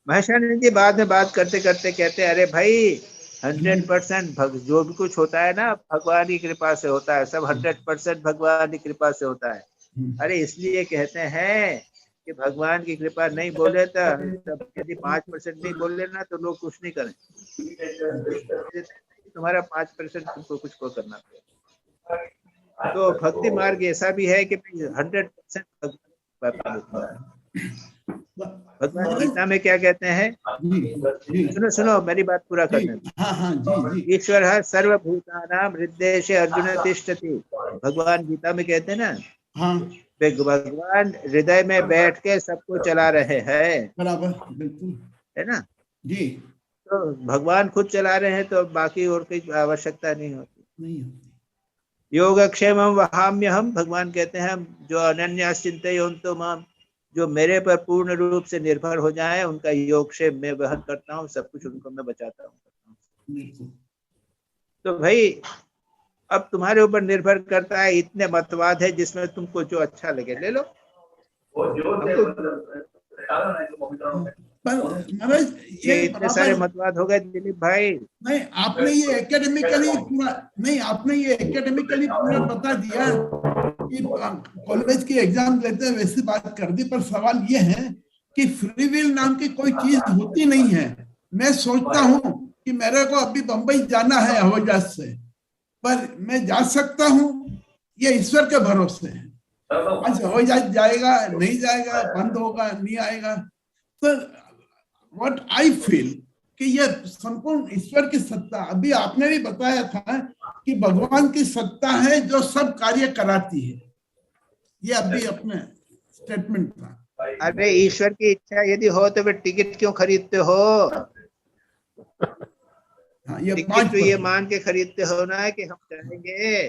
महेशानंद जी बाद में बात करते करते कहते हैं, अरे भाई 100% जो भी कुछ होता है ना भगवान की कृपा से होता है, सब 100% भगवान की कृपा से होता है। अरे इसलिए कहते हैं कि भगवान की कृपा नहीं बोले तो यदि 5% नहीं बोले ना तो लोग कुछ नहीं करें, तुम्हारा 5% तुमको कुछ को करना पड़ेगा। तो भक्ति मार्ग ऐसा भी है कि 100% भगवान गीता में क्या कहते हैं, सुनो सुनो मेरी बात पूरा करने। ईश्वर है सर्वभूतानां हृदयेषु अर्जुन तिष्ठति, भगवान गीता में कहते हैं ना, भगवान हृदय में बैठ के सबको चला रहे हैं, बराबर है ना जी। तो भगवान खुद चला रहे हैं तो बाकी और कोई आवश्यकता नहीं होती। योगक्षेमं वहाम्यहम्, भगवान कहते हैं जो अनन्यास चिन्तयन्तो माम, जो मेरे पर पूर्ण रूप से निर्भर हो जाए उनका योगक्षेम मैं वहन करता हूँ, सब कुछ उनको मैं बचाता हूँ। तो भाई अब तुम्हारे ऊपर निर्भर करता है, इतने मतवाद है जिसमें तुमको जो अच्छा लगे ले लो।
महाराज ये
इतने सारे मतवाद हो गए दिलीप भाई।
नहीं आपने ये एकेडमिकली पूरा नहीं, आपने ये एकेडमिकली पूरा बता दिया कि कॉलेज की एग्जाम देते हैं वैसी बात कर दी, पर सवाल ये है कि फ्री विल नाम की कोई चीज होती नहीं है। मैं सोचता हूँ कि मेरे को अभी बंबई जाना है हवाई जहाज से, पर मैं जा सकता हूँ, ये ईश्वर के भरोसे है। आज हवाई जहाज जाएगा नहीं जाएगा, बंद होगा नहीं आएगा, तो व्हाट आई फील कि ये संपूर्ण ईश्वर की सत्ता। अभी आपने भी बताया था कि भगवान की सत्ता है जो सब कार्य कराती है, ये अभी अपने स्टेटमेंट था।
अरे ईश्वर की इच्छा यदि हो तो फिर टिकट क्यों खरीदते हो?
हाँ, ये
टिकट तो ये मान के खरीदते हो ना कि हम जाएंगे।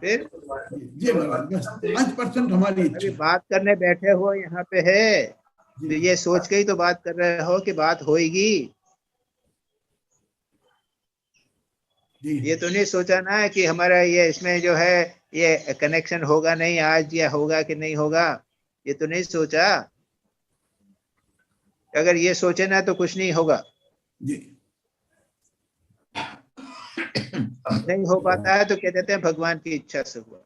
फिर
जी 5% हमारी
अभी बात करने बैठे हो यहाँ पे है तो ये सोच के ही तो बात कर रहे हो कि बात होएगी। ये तो नहीं सोचा ना कि हमारा ये इसमें जो है ये कनेक्शन होगा नहीं आज, या होगा कि नहीं होगा, ये तो नहीं सोचा। अगर ये सोचे ना तो कुछ नहीं होगा
जी।
नहीं हो पाता है तो कह देते हैं भगवान की इच्छा से हुआ।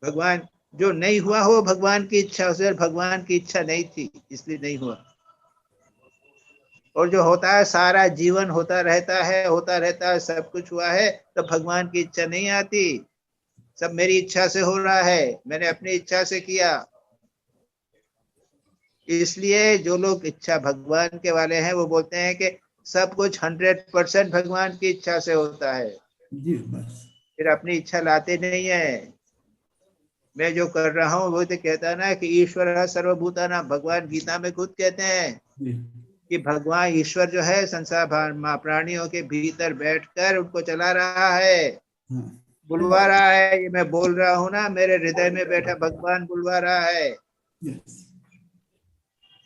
भगवान जो नहीं हुआ हो भगवान की इच्छा से, भगवान की इच्छा नहीं थी इसलिए नहीं हुआ। और जो होता है सारा जीवन होता रहता है, सब कुछ हुआ है, तो भगवान की इच्छा नहीं आती। सब मेरी इच्छा से हो रहा है, मैंने अपनी इच्छा से किया। इसलिए जो लोग इच्छा भगवान के वाले हैं वो बोलते हैं कि सब कुछ 100% भगवान की इच्छा से होता है
जी, बस
फिर अपनी इच्छा लाते नहीं है। मैं जो कर रहा हूँ वो तो कहता है ना कि ईश्वर सर्वभूताना, भगवान गीता में खुद कहते हैं कि भगवान ईश्वर जो है संसार प्राणियों के भीतर बैठकर उनको चला रहा है, बुलवा रहा है। ये मैं बोल रहा हूँ ना, मेरे हृदय में बैठा भगवान बुलवा रहा है।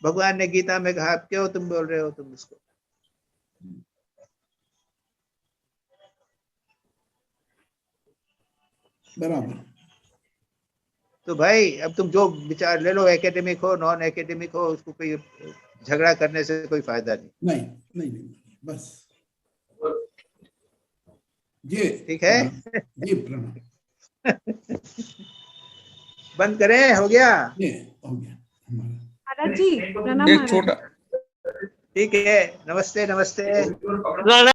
भगवान ने गीता में कहा, क्यों तुम बोल रहे हो तुम इसको?
बराबर।
तो भाई अब तुम जो विचार ले लो, एकेडमिक हो नॉन एकेडमिक हो, उसको कोई झगड़ा करने से कोई फायदा नहीं।
नहीं, बस ये
ठीक है।
ये प्रणाम।
बंद करें, हो गया?
ये हो गया
महाराज जी प्रणाम।
एक छोटा,
ठीक है, नमस्ते नमस्ते।